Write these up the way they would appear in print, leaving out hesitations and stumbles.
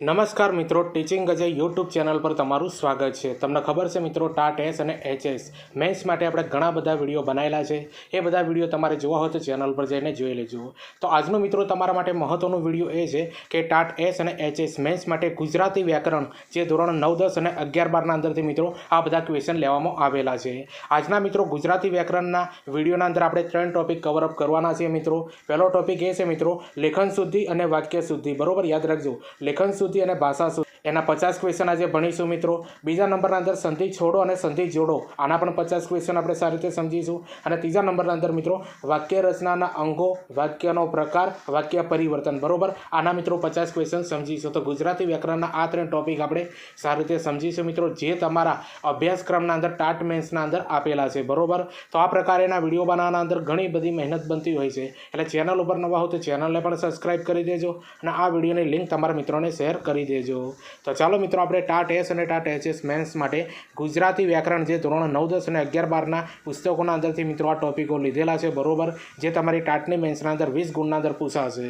નમસ્કાર મિત્રો, teaching Ajay YouTube channel પર તમારું સ્વાગત છે। તમને ખબર છે મિત્રો, ટાટ એસ અને એચએસ મેન્સ માટે આપણે ઘણા બધા વિડીયો બનાવેલા છે। એ બધા વિડીયો તમારે જોવા હોય તો ચેનલ પર જઈને જોઈ લેજો। તો આજનો મિત્રો તમારા માટે મહત્વનો વિડીયો એ છે કે ટાટ એસ અને એચએસ મેન્સ માટે ગુજરાતી વ્યાકરણ જે ધોરણ 9, 10 અને 11, 12ના અંદરથી મિત્રો આ બધા ક્વેશ્ચન લેવામાં આવેલા છે। આજના મિત્રો ગુજરાતી વ્યાકરણના વિડીયોના અંદર આપણે 3 ટોપિક કવરઅપ કરવાના છે મિત્રો। પહેલો ટોપિક એ છે મિત્રો લેખન શુદ્ધિ અને વાક્ય શુદ્ધિ, બરોબર? યાદ રાખજો, લેખન શુદ્ધિ અને ભાષા શુદ્ધિ, એના 50 ક્વેશ્ચન આજે ભણીશું મિત્રો। બીજા નંબરના અંદર સંધિ છોડો અને સંધિ જોડો, આના પણ 50 ક્વેશ્ચન આપણે સારી રીતે સમજીશું। અને ત્રીજા નંબરના અંદર મિત્રો વાક્ય રચનાના અંગો, વાક્યનો પ્રકાર, વાક્ય પરિવર્તન, બરોબર? આના મિત્રો 50 ક્વેશ્ચન સમજીશું। તો ગુજરાતી વ્યાકરણના આ 3 ટોપિક આપણે સારી રીતે સમજીશું મિત્રો, જે તમારા અભ્યાસક્રમના અંદર ટાટ મેન્સના અંદર આપેલા છે, બરોબર? તો આ પ્રકારના વિડીયો બનાવવાના અંદર ઘણી બધી મહેનત બનતી હોય છે, એટલે ચેનલ ઉપર નવા હો તો ચેનલને પણ સબસ્ક્રાઈબ કરી દેજો અને આ વિડીયોની લિંક તમારા મિત્રોને શેર કરી દેજો। તો ચાલો મિત્રો, આપણે ટાટ એસ અને ટાટ એચએસ મેન્સ માટે ગુજરાતી વ્યાકરણ જે ધોરણ 9, 10 અને 11, 12ના પુસ્તકોના અંદરથી મિત્રો આ ટોપિકો લીધેલા છે, બરોબર? જે તમારી ટાટની મેન્સના અંદર 20 ગુણના અંદર પૂછાશે।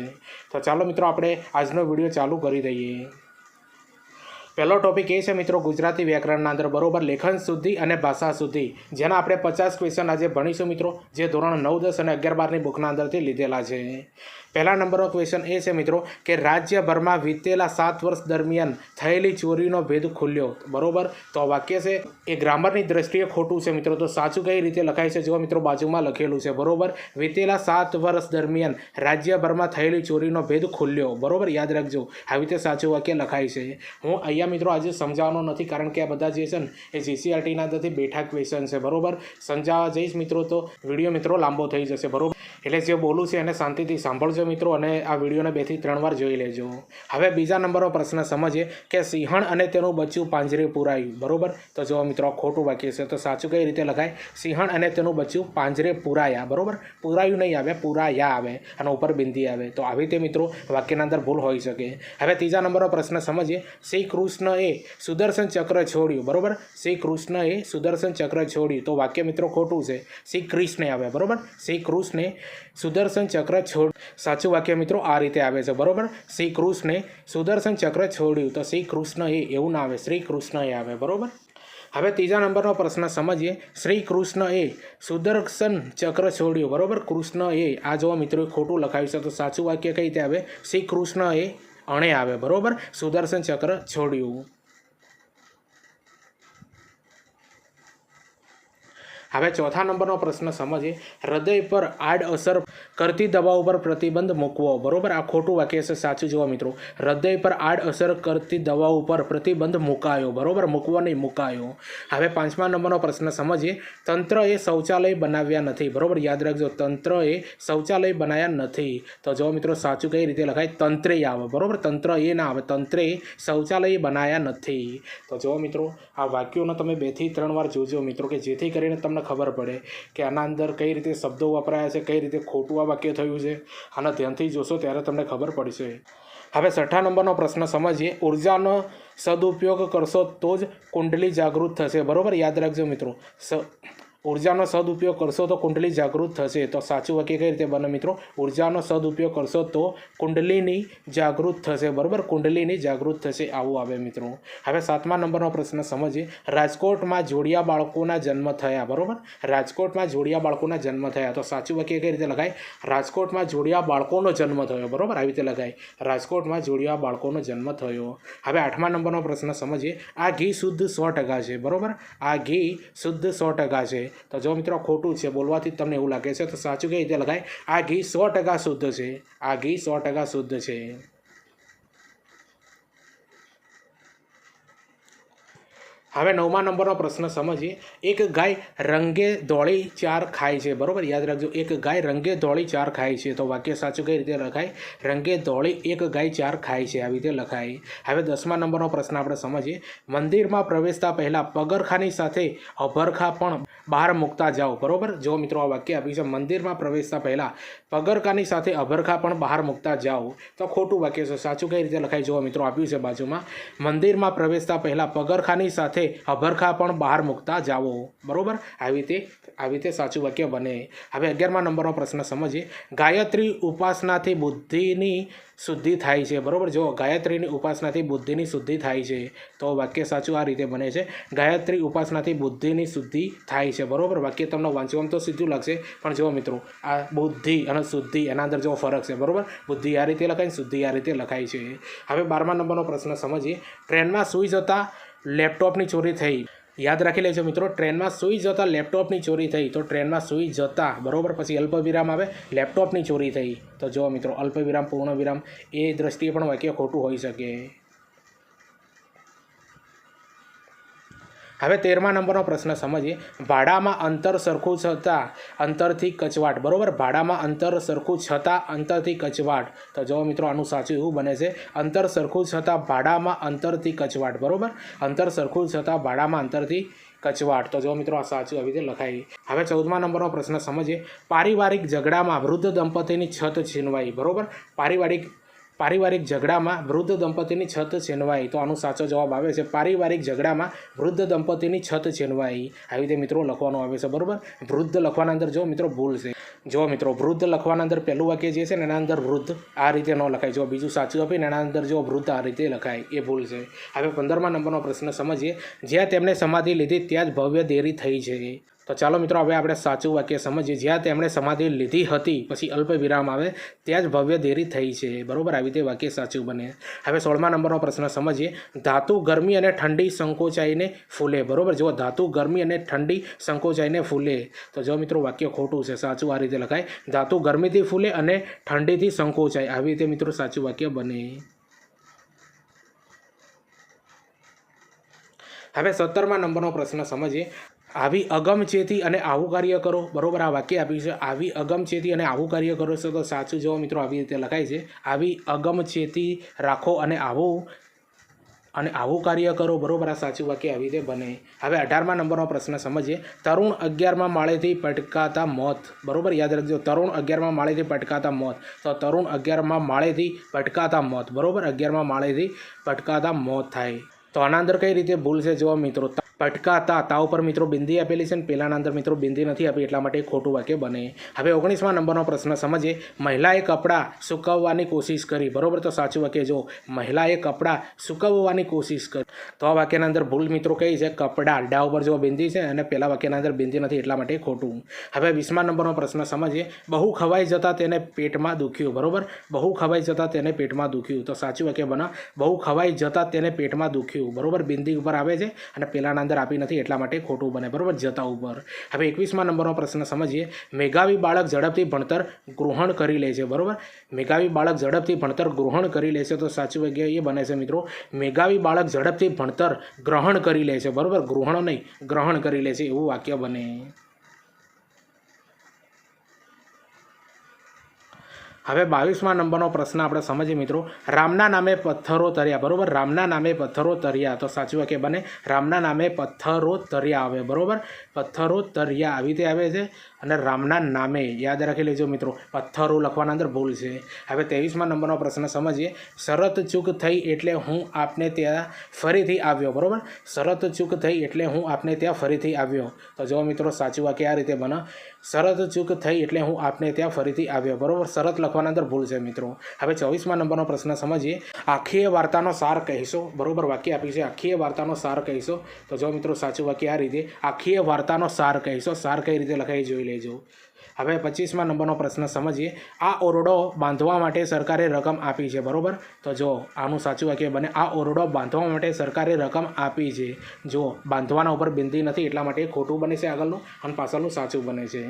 તો ચાલો મિત્રો, આપણે આજનો વિડીયો ચાલુ કરી દઈએ। પહેલો ટોપિક એ છે મિત્રો ગુજરાતી વ્યાકરણના અંદર, બરોબર, લેખન શુદ્ધિ અને ભાષા શુદ્ધિ, જેના આપણે 50 ક્વેશ્ચન આજે ભણીશું મિત્રો, જે ધોરણ 9, 10 અને 11, 12ની બુકના અંદરથી લીધેલા છે। પહેલા નંબરનો ક્વેશ્ચન એ છે મિત્રો કે રાજ્યભરમાં વીતેલા 7 વર્ષ દરમિયાન થયેલી ચોરીનો ભેદ ખુલ્યો, બરોબર? તો વાક્ય છે એ ગ્રામરની દ્રષ્ટિએ ખોટું છે મિત્રો, તો સાચું કઈ રીતે લખાય છે જો મિત્રો બાજુમાં લખેલું છે, બરોબર? વીતેલા 7 વર્ષ દરમિયાન રાજ્યભરમાં થયેલી ચોરીનો ભેદ ખુલ્યો, બરોબર? યાદ રાખજો, આવી રીતે સાચું વાક્ય લખાય છે। હું અહીંયા મિત્રો આજે સમજાવવાનો નથી, કારણ કે આ બધા જે છે ને એ જીસીઆરટીના અંદરથી બેઠા ક્વેશ્ચન છે, બરોબર? સમજાવવા જઈશ મિત્રો તો વિડીયો મિત્રો લાંબો થઈ જશે, બરોબર? એટલે જે બોલું છે એને શાંતિથી સાંભળજો મિત્રો, અને આ વિડીયોને 2 થી 3 વાર જોઈ લેજો। હવે બીજા નંબરનો પ્રશ્ન સમજીએ કે સિંહણ અને તેનું બચ્ચું પાંજરે પુરાયું, બરોબર? તો જો મિત્રો આ ખોટું વાક્ય છે, તો સાચું કઈ રીતે લખાય? સિંહણ અને તેનું બચ્ચું પાંજરે પુરાયા, બરોબર? પુરાયું નહીં આવે, પુરાયા આવે અને ઉપર બિંદી આવે, તો આવી રીતે મિત્રો વાક્યના અંદર ભૂલ હોઈ શકે। હવે ત્રીજા નંબરનો પ્રશ્ન સમજીએ, શ્રી કૃષ્ણએ સુદર્શન ચક્ર છોડ્યું, બરોબર? શ્રી કૃષ્ણએ સુદર્શન ચક્ર છોડ્યું, તો વાક્ય મિત્રો ખોટું છે, શ્રી કૃષ્ણે આવે, બરોબર? શ્રી કૃષ્ણે સુદર્શન ચક્ર છોડ, સાચું વાક્ય મિત્રો આ રીતે આવે છે, બરોબર? શ્રી કૃષ્ણે સુદર્શન ચક્ર છોડ્યું, તો શ્રી કૃષ્ણએ એવું ના આવે, શ્રી કૃષ્ણએ આવે, બરોબર? હવે ત્રીજા નંબરનો પ્રશ્ન સમજીએ, શ્રી કૃષ્ણએ સુદર્શન ચક્ર છોડ્યું, બરોબર? કૃષ્ણએ, આ જો મિત્રો ખોટું લખાયું છે, તો સાચું વાક્ય કઈ રીતે આવે? શ્રી કૃષ્ણએ અણે આવે, બરોબર? સુદર્શન ચક્ર છોડ્યું। હવે ચોથા નંબરનો પ્રશ્ન સમજીએ, હૃદય પર આડઅસર કરતી દવાઓ પર પ્રતિબંધ મૂકવો, બરોબર? આ ખોટું વાક્ય છે, સાચું જોવા મિત્રો, હૃદય પર આડઅસર કરતી દવાઓ પર પ્રતિબંધ મુકાયો, બરોબર? મૂકવો નહીં, મુકાયો। હવે પાંચમા નંબરનો પ્રશ્ન સમજીએ, તંત્રએ શૌચાલય બનાવ્યા નથી, બરોબર? યાદ રાખજો, તંત્રએ શૌચાલય બનાવ્યા નથી, તો જો મિત્રો સાચું કઈ રીતે લખાય? તંત્રે આવે, બરોબર? તંત્ર એ ના આવે, તંત્રે શૌચાલય બનાવ્યા નથી। તો જો મિત્રો આ વાક્યોનો તમે 2 થી 3 વાર જોજો મિત્રો, કે જેથી કરીને તમને ખબર પડે કે આના અંદર કઈ રીતે શબ્દો વપરાયા છે, કઈ રીતે ખોટું આ વાક્ય થયું છે, આના ધ્યાનથી જોશો ત્યારે તમને ખબર પડશે। હવે છઠ્ઠા નંબરનો પ્રશ્ન સમજીએ, ઉર્જાનો સદુપયોગ કરશો તો જ કુંડલી જાગૃત થશે, બરોબર? યાદ રાખજો મિત્રો, ઉર્જાનો સદુપયોગ કરશો તો કુંડલી જાગૃત થશે, તો સાચું વાક્ય કઈ રીતે બને મિત્રો? ઉર્જાનો સદુપયોગ કરશો તો કુંડલીની જાગૃત થશે, બરોબર? કુંડલીની જાગૃત થશે, આવું આવે મિત્રો। હવે 7મા નંબરનો પ્રશ્ન સમજીએ, રાજકોટમાં જોડિયા બાળકોના જન્મ થયા, બરોબર? રાજકોટમાં જોડિયા બાળકોના જન્મ થયા, તો સાચું વાક્ય કઈ રીતે લખાય? રાજકોટમાં જોડિયા બાળકોનો જન્મ થયો, બરોબર? આવી રીતે લખાય, રાજકોટમાં જોડિયા બાળકોનો જન્મ થયો। હવે 8મા નંબરનો પ્રશ્ન સમજીએ, આ ઘી શુદ્ધ 100% છે, બરોબર? આ ઘી શુદ્ધ 100% છે, તો જો મિત્રો ખોટું છે, બોલવાથી તમને એવું લાગે છે, તો સાચું કઈ રીતે લખાય? આ ઘી 100% શુદ્ધ છે, આ ઘી 100% શુદ્ધ છે। હવે 9મા નંબરનો પ્રશ્ન સમજીએ, એક ગાય રંગે દોડી 4 ખાય છે, બરોબર? યાદ રાખજો, એક ગાય રંગે દોડી 4 ખાય છે, તો વાક્ય સાચું કઈ રીતે લખાય? રંગે દોડી એક ગાય 4 ખાય છે, આવી રીતે લખાય। હવે 10મા નંબરનો પ્રશ્ન આપણે સમજીએ, મંદિરમાં પ્રવેશતા પહેલાં પગરખાની સાથે અભરખા પણ બહાર મૂકતા જાઓ, બરોબર? જો મિત્રો આ વાક્ય આપ્યું છે, મંદિરમાં પ્રવેશતા પહેલાં પગરખાની સાથે અભરખા પણ બહાર મૂકતા જાઓ, તો ખોટું વાક્ય છે, સાચું કઈ રીતે લખાય? જો મિત્રો આપ્યું છે બાજુમાં, મંદિરમાં પ્રવેશતા પહેલાં પગરખાની સાથે અભરખા પણ બહાર મૂકતા જાઓ, બરોબર? આવી રીતે સાચું વાક્ય બને। હવે 11મા નંબરનો પ્રશ્ન સમજીએ, ગાયત્રી ઉપાસનાથી બુદ્ધિની શુદ્ધિ થાય છે, બરાબર। જો ગાયત્રીની ઉપાસનાથી બુદ્ધિની શુદ્ધિ થાય છે, તો વાક્ય સાચું આ રીતે બને છે, ગાયત્રી ઉપાસનાથી બુદ્ધિની શુદ્ધિ થાય છે, બરાબર। વાક્ય તમને વાંચવામાં તો સીધું લાગશે, પણ જો મિત્રો આ બુદ્ધિ અને શુદ્ધિ એના અંદર જો ફરક છે, બરાબર। બુદ્ધિ આ રીતે લખાય, શુદ્ધિ આ રીતે લખાય છે। હવે 12મા નંબરનો પ્રશ્ન સમજીએ। ટ્રેનમાં સૂઈ જતાં લેપટોપની ચોરી થઈ, યાદ રાખી લેજો મિત્રો, ટ્રેનમાં સૂઈ જતાં લેપટોપની ચોરી થઈ, તો ટ્રેનમાં સૂઈ જતાં, બરાબર, પછી અલ્પવિરામ આવે, લેપટોપની ચોરી થઈ, તો જો મિત્રો અલ્પવિરામ પૂર્ણ વિરામ એ દ્રષ્ટિએ પણ વાક્ય ખોટું હોઈ શકે। હવે 13મા નંબરનો પ્રશ્ન સમજીએ। ભાડામાં અંતર સરખું છતાં અંતરથી કચવાટ, બરાબર। ભાડામાં અંતર સરખું છતાં અંતરથી કચવાટ, તો જો મિત્રો આનું સાચું એવું બને છે, અંતર સરખું છતાં ભાડામાં અંતરથી કચવાટ, બરાબર। અંતર સરખું છતાં ભાડામાં અંતરથી કચવાટ, તો જો મિત્રો આ સાચું આવી રીતે લખાય। હવે 14મા નંબરનો પ્રશ્ન સમજીએ। પારિવારિક ઝઘડામાં વૃદ્ધ દંપતીની છત છીનવાઈ, બરાબર। પારિવારિક ઝઘડામાં વૃદ્ધ દંપતીની છત છીનવાઈ, તો આનો સાચો જવાબ આવે છે પારિવારિક ઝઘડામાં વૃદ્ધ દંપતીની છત છીનવાઈ, આવી રીતે મિત્રો લખવાનું આવે છે, બરાબર। વૃદ્ધ લખવાના અંદર જો મિત્રો ભૂલ છે, જો મિત્રો વૃદ્ધ લખવાના અંદર પહેલું વાક્ય જે છે ને એના અંદર વૃદ્ધ આ રીતે ન લખાય, જો બીજું સાચું આપીને એના અંદર જો વૃદ્ધ આ રીતે લખાય, એ ભૂલ છે। હવે 15મા નંબરનો પ્રશ્ન સમજીએ। જ્યાં તેમણે સમાધિ લીધી ત્યાં જ ભવ્ય દેરી થઈ છે, તો ચાલો મિત્રો હવે આપણે સાચું વાક્ય સમજીએ। જ્યાં તેમણે સમાધિ લીધી હતી પછી અલ્પ વિરામ આવે, ત્યાં જ ભવ્ય દેરી થઈ છે, બરાબર। આવી રીતે વાક્ય સાચું બને। હવે 16મા નંબરનો પ્રશ્ન સમજીએ। ધાતુ ગરમી અને ઠંડી સંકોચાઈને ફૂલે, બરાબર। જો ધાતુ ગરમી અને ઠંડી સંકોચાઈને ફૂલે, તો જો મિત્રો વાક્ય ખોટું છે, સાચું આ રીતે લખાય, ધાતુ ગરમીથી ફૂલે અને ઠંડીથી સંકોચાય, આવી રીતે મિત્રો સાચું વાક્ય બને। હવે 17મા નંબરનો પ્રશ્ન સમજીએ। આવી અગમચેતી અને આવું કાર્ય કરો, બરાબર। આ વાક્ય આપ્યું છે, આવી અગમચેતી અને આવું કાર્ય કરો છો, તો સાચું જો મિત્રો આવી રીતે લખાય છે, આવી અગમચેતી રાખો અને આવું કાર્ય કરો, બરાબર। આ સાચું વાક્ય આવી રીતે બને। હવે 18મા નંબરનો પ્રશ્ન સમજીએ। તરુણ 11મા માળેથી પટકાતા મોત, બરાબર, યાદ રાખજો, તરુણ 11મા માળેથી પટકાતા મોત, તો તરુણ 11મા માળેથી પટકાતા મોત, બરાબર। 11મા માળેથી પટકાતા મોત થાય, તો આના અંદર કઈ રીતે ભૂલ છે જો મિત્રો, પટકાતા તા ઉપર મિત્રો બિંદી આપેલી છે ને પેલાના અંદર મિત્રો બિંદી નથી આપી, એટલા માટે ખોટું વાક્ય બને। હવે 19મા નંબરનો પ્રશ્ન સમજીએ। મહિલાએ કપડાં સૂકવવાની કોશિશ કરી, બરાબર, તો સાચું વાક્ય જો મહિલાએ કપડાં સૂકવવાની કોશિશ કરી, તો આ વાક્યના અંદર ભૂલ મિત્રો કઈ છે, કપડાં ડા ઉપર જો બિંદી છે અને પેલા વાક્યના અંદર બિંદી નથી, એટલા માટે ખોટું। હવે 20મા નંબરનો પ્રશ્ન સમજીએ। બહુ ખવાઈ જતાં તેને પેટમાં દુખ્યું, બરાબર। બહુ ખવાઈ જતાં તેને પેટમાં દુખ્યું, તો સાચું વાક્ય બને બહુ ખવાઈ જતાં તેને પેટમાં દુખ્યું, બરાબર। બિંદી ઉપર આવે છે અને પેલાના અંદર આપી નથી, એટલા માટે ખોટું બને, બરાબર, જતા ઉપર। હવે 21મા નંબરનો પ્રશ્ન સમજીએ। મેઘાવી બાળક ઝડપથી ભણતર ગ્રહણ કરી લે છે, બરાબર। મેઘાવી બાળક ઝડપથી ભણતર ગ્રહણ કરી લે છે, તો સાચું વાક્ય એ બને છે મિત્રો, મેઘાવી બાળક ઝડપથી ભણતર ગ્રહણ કરી લે છે, બરાબર, ગ્રહણ નહીં ગ્રહણ કરી લે છે, એવું વાક્ય બને। હવે 22મા નંબરનો પ્રશ્ન આપણે સમજીએ મિત્રો। રામના નામે પથ્થરો તર્યા, બરાબર। રામના નામે પથ્થરો તર્યા, તો સાચું વાક્ય બને રામના નામે પથ્થરો તર્યા આવે, બરાબર। પથ્થરો તર્યા આવી રીતે આવે છે, અને રામના નામે યાદ રાખી લેજો મિત્રો, પથ્થરો લખવાના અંદર ભૂલ છે। હવે 23મા નંબરનો પ્રશ્ન સમજીએ। શરત ચૂક થઈ એટલે હું આપને ત્યાં ફરીથી આવ્યો, બરાબર। શરત ચૂક થઈ એટલે હું આપને ત્યાં ફરીથી આવ્યો, તો જો મિત્રો સાચું વાક્ય આ રીતે બને, શરત ચૂક થઈ એટલે હું આપને ત્યાં ફરીથી આવ્યો, બરાબર। શરત લખવાના અંદર ભૂલ છે મિત્રો। હવે 24મા નંબરનો પ્રશ્ન સમજીએ। આખી વાર્તાનો સાર કહીશો, બરાબર, વાક્ય આપી છે આખી વાર્તાનો સાર કહીશો, તો જો મિત્રો સાચું વાક્ય આ રીતે, આખી વાર્તાનો સાર કહીશો, સાર કઈ રીતે લખાય જોઈ લેજો। હવે 25મા નંબરનો પ્રશ્ન સમજીએ। આ ઓરડો બાંધવા માટે સરકારે રકમ આપી છે, બરાબર, તો જો આનું સાચું વાક્ય બને આ ઓરડો બાંધવા માટે સરકારે રકમ આપી છે, જો બાંધવાના ઉપર બિંદી નથી, એટલા માટે ખોટું બને છે આગળનું, અને પાછળનું સાચું બને છે।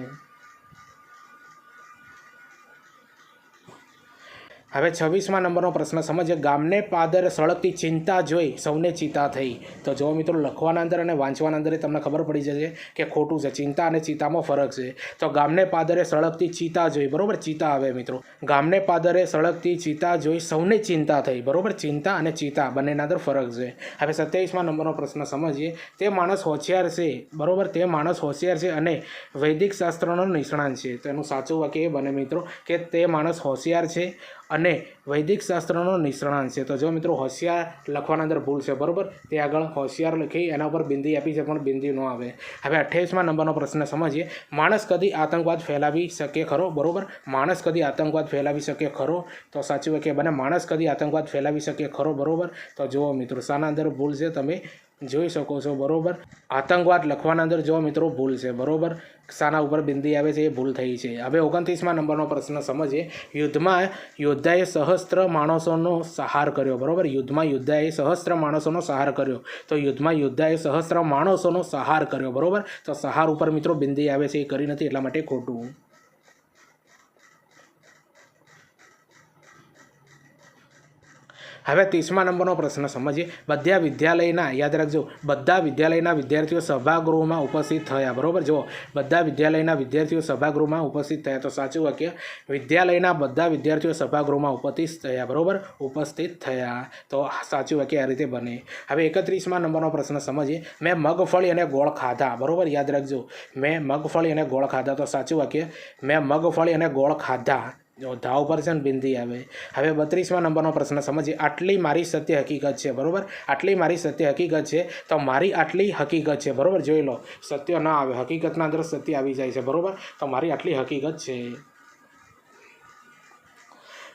હવે 26મા નંબરનો પ્રશ્ન સમજીએ। ગામને પાદરે સળગતી ચિંતા જોઈ સૌને ચિંતા થઈ, તો જો મિત્રો લખવાના અંદર અને વાંચવાના અંદર તમને ખબર પડી જશે કે ખોટું છે, ચિંતા અને ચિંતામાં ફરક છે। તો ગામને પાદરે સળગતી ચિંતા જોઈ, બરાબર, ચિંતા આવે મિત્રો, ગામને પાદરે સળગતી ચિંતા જોઈ સૌને ચિંતા થઈ, બરાબર, ચિંતા અને ચિંતા બંનેના અંદર ફરક છે। હવે 27મા નંબરનો પ્રશ્ન સમજીએ। તે માણસ હોશિયાર છે, બરાબર, તે માણસ હોશિયાર છે અને વૈદિક શાસ્ત્રનો નિષ્ણાત છે, તો એનું સાચું વાક્ય એ બને મિત્રો કે તે માણસ હોશિયાર છે અને વૈદિક શાસ્ત્રનો નિષ્ણાંત છે. તો જો મિત્રો હોશિયાર લખવાના અંદર ભૂલ છે, બરાબર. તે આગળ હોશિયાર લખી એના ઉપર બિંદી આપી છે પણ બિંદી ન આવે. હવે 28મા નંબરનો પ્રશ્ન સમજીએ. માણસ કદી આતંકવાદ ફેલાવી શકે ખરો? બરાબર. માણસ કદી આતંકવાદ ફેલાવી શકે ખરો? તો સાચું વાક્ય બને માણસ કદી આતંકવાદ ફેલાવી શકે ખરો? બરાબર. તો જુઓ મિત્રો શાના અંદર ભૂલ છે તમે જોઈ શકો છો, બરાબર. આતંકવાદ લખવાના અંદર જો મિત્રો ભૂલ છે, બરાબર. શાના ઉપર બિંદી આવે છે એ ભૂલ થઈ છે. હવે 29મા નંબરનો પ્રશ્ન સમજીએ. યુદ્ધમાં યોદ્ધાએ સહસ્ત્ર માણસોનો સહાર કર્યો, બરાબર. યુદ્ધમાં યોદ્ધાએ સહસ્ત્ર માણસોનો સહાર કર્યો. તો યુદ્ધમાં યોદ્ધાએ સહસ્ત્ર માણસોનો સહાર કર્યો, બરાબર. તો સહાર ઉપર મિત્રો બિંદી આવે છે એ કરી નથી, એટલા માટે ખોટું. હવે 30મા નંબરનો પ્રશ્ન સમજીએ. બધા વિદ્યાલયના, યાદ રાખજો, બધા વિદ્યાલયના વિદ્યાર્થીઓ સભાગૃહમાં ઉપસ્થિત થયા, બરાબર. જો બધા વિદ્યાલયના વિદ્યાર્થીઓ સભાગૃહમાં ઉપસ્થિત થયા. તો સાચું વાક્ય વિદ્યાલયના બધા વિદ્યાર્થીઓ સભાગૃહમાં ઉપસ્થિત થયા, બરાબર. ઉપસ્થિત થયા. તો સાચું વાક્ય આ રીતે બને. હવે 31મા નંબરનો પ્રશ્ન સમજીએ. મેં મગફળી અને ગોળ ખાધા, બરાબર. યાદ રાખજો, મેં મગફળી અને ગોળ ખાધા. તો સાચું વાક્ય મેં મગફળી અને ગોળ ખાધા. જો ધા ઉપર છે ને બિંદી આવે. હવે 32મા નંબરનો પ્રશ્ન સમજીએ. આટલી મારી સત્ય હકીકત છે, બરાબર. આટલી મારી સત્ય હકીકત છે. તો મારી આટલી હકીકત છે, બરાબર. જોઈ લો, સત્ય ના આવે, હકીકતના અંદર સત્ય આવી જાય છે, બરાબર. તો મારી આટલી હકીકત છે.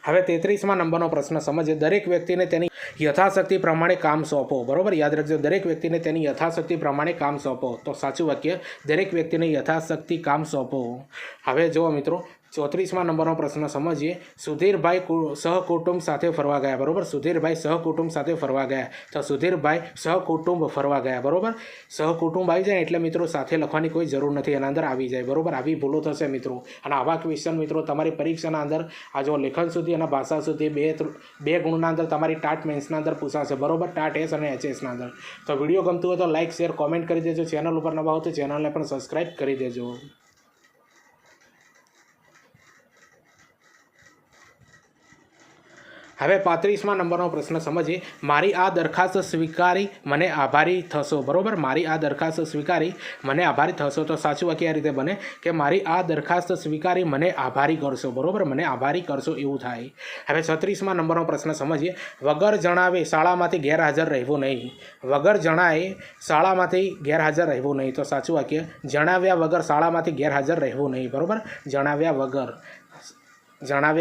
હવે 33મા નંબરનો પ્રશ્ન સમજીએ. દરેક વ્યક્તિને તેની યથાશક્તિ પ્રમાણે કામ સોંપો, બરાબર. યાદ રાખજો, દરેક વ્યક્તિને તેની યથાશક્તિ પ્રમાણે કામ સોંપો. તો સાચું વાક્ય દરેક વ્યક્તિને યથાશક્તિ કામ સોંપો. હવે જુઓ મિત્રો 34મા નંબરનો પ્રશ્ન સમજીએ. સુધીરભાઈ સહકુટુંબ સાથે ફરવા ગયા, બરાબર. સુધીરભાઈ સહકુટુંબ સાથે ફરવા ગયા. તો સુધીરભાઈ સહકુટુંબ ફરવા ગયા, બરાબર. સહકુટુંબ આવી જાય એટલે મિત્રો સાથે લખવાની કોઈ જરૂર નથી, એના અંદર આવી જાય, બરાબર. આવી ભૂલો થશે મિત્રો. અને આવા ક્વેશ્ચન મિત્રો તમારી પરીક્ષાના અંદર આ જો લેખન સુધી અને ભાષા સુધી બે ગુણના અંદર તમારી ટાટ મેન્સના અંદર પૂછાશે, બરાબર. ટાટ એસ અને એચએસના અંદર. તો વિડીયો ગમતું હોય તો લાઇક શેર કોમેન્ટ કરી દેજો. ચેનલ ઉપર નવા હો તો ચેનલને પણ સબસ્ક્રાઈબ કરી દેજો. હવે 35મા નંબરનો પ્રશ્ન સમજીએ. મારી આ દરખાસ્ત સ્વીકારી મને આભારી થશો, બરાબર. મારી આ દરખાસ્ત સ્વીકારી મને આભારી થશો. તો સાચું વાક્ય આ રીતે બને કે મારી આ દરખાસ્ત સ્વીકારી મને આભારી કરશો, બરાબર. મને આભારી કરશો એવું થાય. હવે 36મા નંબરનો પ્રશ્ન સમજીએ. વગર જણાવે શાળામાંથી ગેરહાજર રહેવું નહીં. વગર જણાવે શાળામાંથી ગેરહાજર રહેવું નહીં. તો સાચું વાક્ય જણાવ્યા વગર શાળામાંથી ગેરહાજર રહેવું નહીં, બરાબર. જણાવ્યા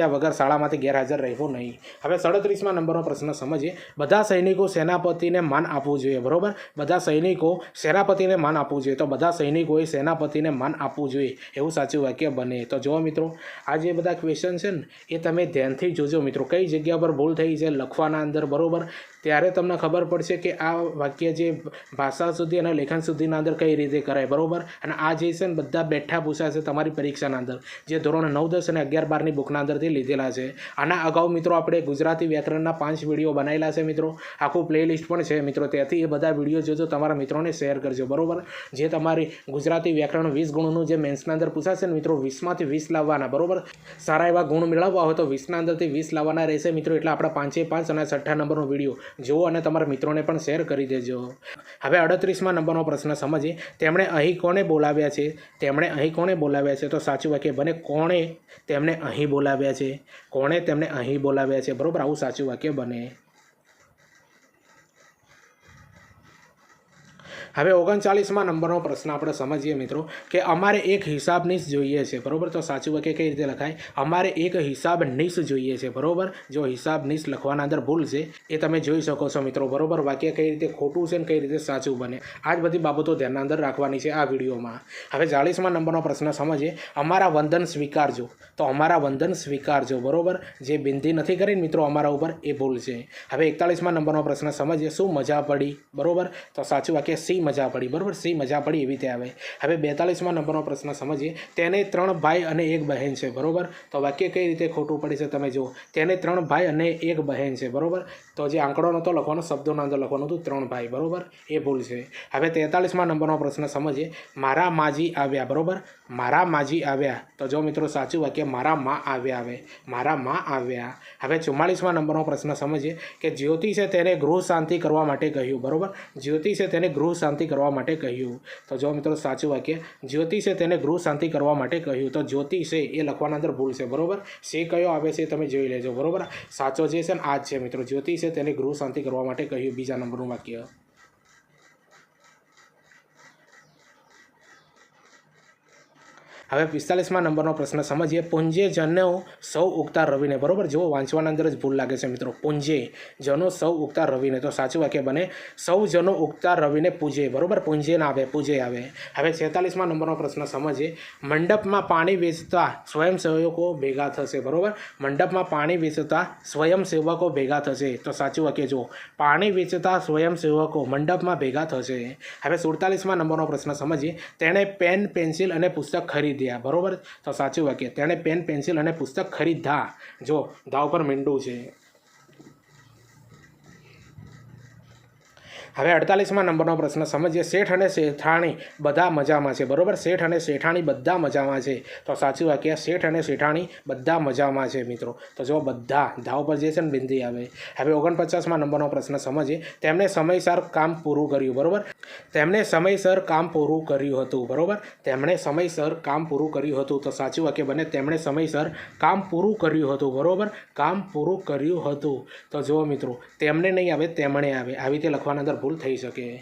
વગર શાળામાંથી ગેરહાજર રહેવું નહીં. હવે 37મા નંબરનો પ્રશ્ન સમજીએ. બધા સૈનિકો સેનાપતિને માન આપવું જોઈએ, બરાબર. બધા સૈનિકો સેનાપતિને માન આપવું જોઈએ. તો બધા સૈનિકોએ સેનાપતિને માન આપવું જોઈએ એવું સાચું વાક્ય બને. તો જુઓ મિત્રો, આ જે બધા ક્વેશ્ચન છે ને એ તમે ધ્યાનથી જોજો મિત્રો, કઈ જગ્યા પર ભૂલ થઈ છે લખવાના અંદર, બરાબર. ત્યારે તમને ખબર પડશે કે આ વાક્ય જે ભાષા સુધી અને લેખન સુધીના અંદર કઈ રીતે કરાય, બરાબર. અને આ જે છે ને બધા બેઠા પૂછાશે તમારી પરીક્ષાના અંદર, જે ધોરણ 9, 10 અને 11, 12ની બુકના અંદરથી લીધેલા છે. આના અગાઉ મિત્રો આપણે ગુજરાતી વ્યાકરણના 5 વિડીયો બનાવેલા છે મિત્રો. આખું પ્લેલિસ્ટ પણ છે મિત્રો. ત્યાંથી એ બધા વિડીયો જોજો, તમારા મિત્રોને શેર કરજો, બરાબર. જે તમારી ગુજરાતી વ્યાકરણ 20 ગુણનું જે મેન્સના અંદર પૂછાશે ને મિત્રો, 20માંથી 20 લાવવાના, બરાબર. સારા એવા ગુણ મેળવવા હોય તો 20ના અંદરથી 20 લાવવાના રહેશે મિત્રો. એટલે આપણા 5 અને 6 નંબરનો વિડીયો જુઓ અને તમારા મિત્રોને પણ શેર કરી દેજો. હવે 38મા નંબરનો પ્રશ્ન સમજીએ. તેમણે અહીં કોને બોલાવ્યા છે? તેમણે અહીં કોને બોલાવ્યા છે? તો સાચું વાક્ય બને કોણે તેમને અહીં બોલાવ્યા છે. કોણે તેમને અહીં બોલાવ્યા છે, બરાબર. આવું સાચું વાક્ય બને. હવે 39મા નંબરનો પ્રશ્ન આપણે સમજીએ મિત્રો કે અમારે એક હિસાબનીશ જોઈએ છે, બરાબર. તો સાચું વાક્ય કઈ રીતે લખાય? અમારે એક હિસાબનીશ જોઈએ છે, બરાબર. જો હિસાબનીશ લખવાના અંદર ભૂલ છે એ તમે જોઈ શકો છો મિત્રો, બરાબર. વાક્ય કઈ રીતે ખોટું છે ને કઈ રીતે સાચું બને, આ જ બધી બાબતો ધ્યાનના અંદર રાખવાની છે આ વિડીયોમાં. હવે 40મા નંબરનો પ્રશ્ન સમજીએ. અમારા વંદન સ્વીકારજો. તો અમારા વંદન સ્વીકારજો, બરાબર. જે બિંદી નથી કરીને મિત્રો અમારા ઉપર એ ભૂલ છે. હવે 41મા નંબરનો પ્રશ્ન સમજીએ. શું મજા પડી, બરાબર. તો સાચું વાક્ય સી મજા પડી, બરાબર. સી મજા પડી એવી રીતે આવે. હવે 42મા નંબરનો પ્રશ્ન સમજીએ. તેને 3 ભાઈ અને 1 બહેન છે, બરાબર. તો વાક્ય કઈ રીતે ખોટું પડે છે તમે જુઓ. તેને 3 ભાઈ અને 1 બહેન છે, બરાબર. તો જે આંકડો નહોતો લખવાનો, શબ્દોના અંદર લખવાનું હતું 3 ભાઈ, બરાબર. એ ભૂલ છે. હવે 43મા નંબરનો પ્રશ્ન સમજીએ. મારા માજી આવ્યા, બરાબર. મારા માજી આવ્યા. તો જો મિત્રો સાચું વાક્ય મારા માં આવ્યા આવે, મારા માં આવ્યા. હવે 44મા નંબરનો પ્રશ્ન સમજીએ કે જ્યોતિષે તેને ગૃહ શાંતિ કરવા માટે કહ્યું. બરાબર, જ્યોતિષે તેને ગૃહ શાંતિ કરવા માટે કહ્યું. તો જો મિત્રો સાચું વાક્ય જ્યોતિષે તેને ગૃહ શાંતિ કરવા માટે કહ્યું. તો જ્યોતિષે એ લખવાના અંદર ભૂલ છે. બરાબર, સે કયો આવે છે તમે જોઈ લેજો. બરાબર, સાચો જે છે ને આ જ છે મિત્રો, જ્યોતિષે તેને ગૃહ શાંતિ કરવા માટે કહ્યું. બીજા નંબરનું વાક્ય. હવે 45મા નંબરનો પ્રશ્ન સમજીએ. પુંજે જનો સૌ ઉગતા રવિને. બરાબર, જો વાંચવાના અંદર જ ભૂલ લાગે છે મિત્રો. પુંજે જનો સૌ ઉગતા રવિને. તો સાચું વાક્ય બને સૌ જનો ઉગતા રવિને પૂજે. બરાબર, પુંજે ના આવે, પૂજે આવે. હવે 46મા નંબરનો પ્રશ્ન સમજીએ. મંડપમાં પાણી વેચતા સ્વયંસેવકો ભેગા થશે. બરાબર, મંડપમાં પાણી વેચતા સ્વયંસેવકો ભેગા થશે. તો સાચું વાક્ય જો પાણી વેચતા સ્વયંસેવકો મંડપમાં ભેગા થશે. હવે 47મા નંબરનો પ્રશ્ન સમજીએ. તેણે પેન, પેન્સિલ અને પુસ્તક ખરીદ્યા. બરોબર, તો સાચું વાક્ય તેણે પેન, પેન્સિલ અને પુસ્તક ખરીદા. જો દા ઉપર મીંડું છે. હવે 48મા નંબરનો પ્રશ્ન સમજીએ. શેઠ અને શેઠાણી બધા મજામાં છે. બરાબર, શેઠ અને શેઠાણી બધા મજામાં છે. તો સાચું વાક્ય શેઠ અને શેઠાણી બધા મજામાં છે મિત્રો. તો જો બધા ધા ઉપર જે છે ને બિંદી આવે. હવે 49મા નંબરનો પ્રશ્ન સમજીએ. તેમણે સમયસર કામ પૂરું કર્યું. બરાબર, તેમણે સમયસર કામ પૂરું કર્યું હતું. બરાબર, તેમણે સમયસર કામ પૂરું કર્યું હતું. તો સાચું વાક્ય બને તેમણે સમયસર કામ પૂરું કર્યું હતું. બરાબર, કામ પૂરું કર્યું હતું. તો જુઓ મિત્રો તેમને નહીં આવે, તેમણે આવે. આવી રીતે લખવાના અંદર ભૂલ થઈ શકે.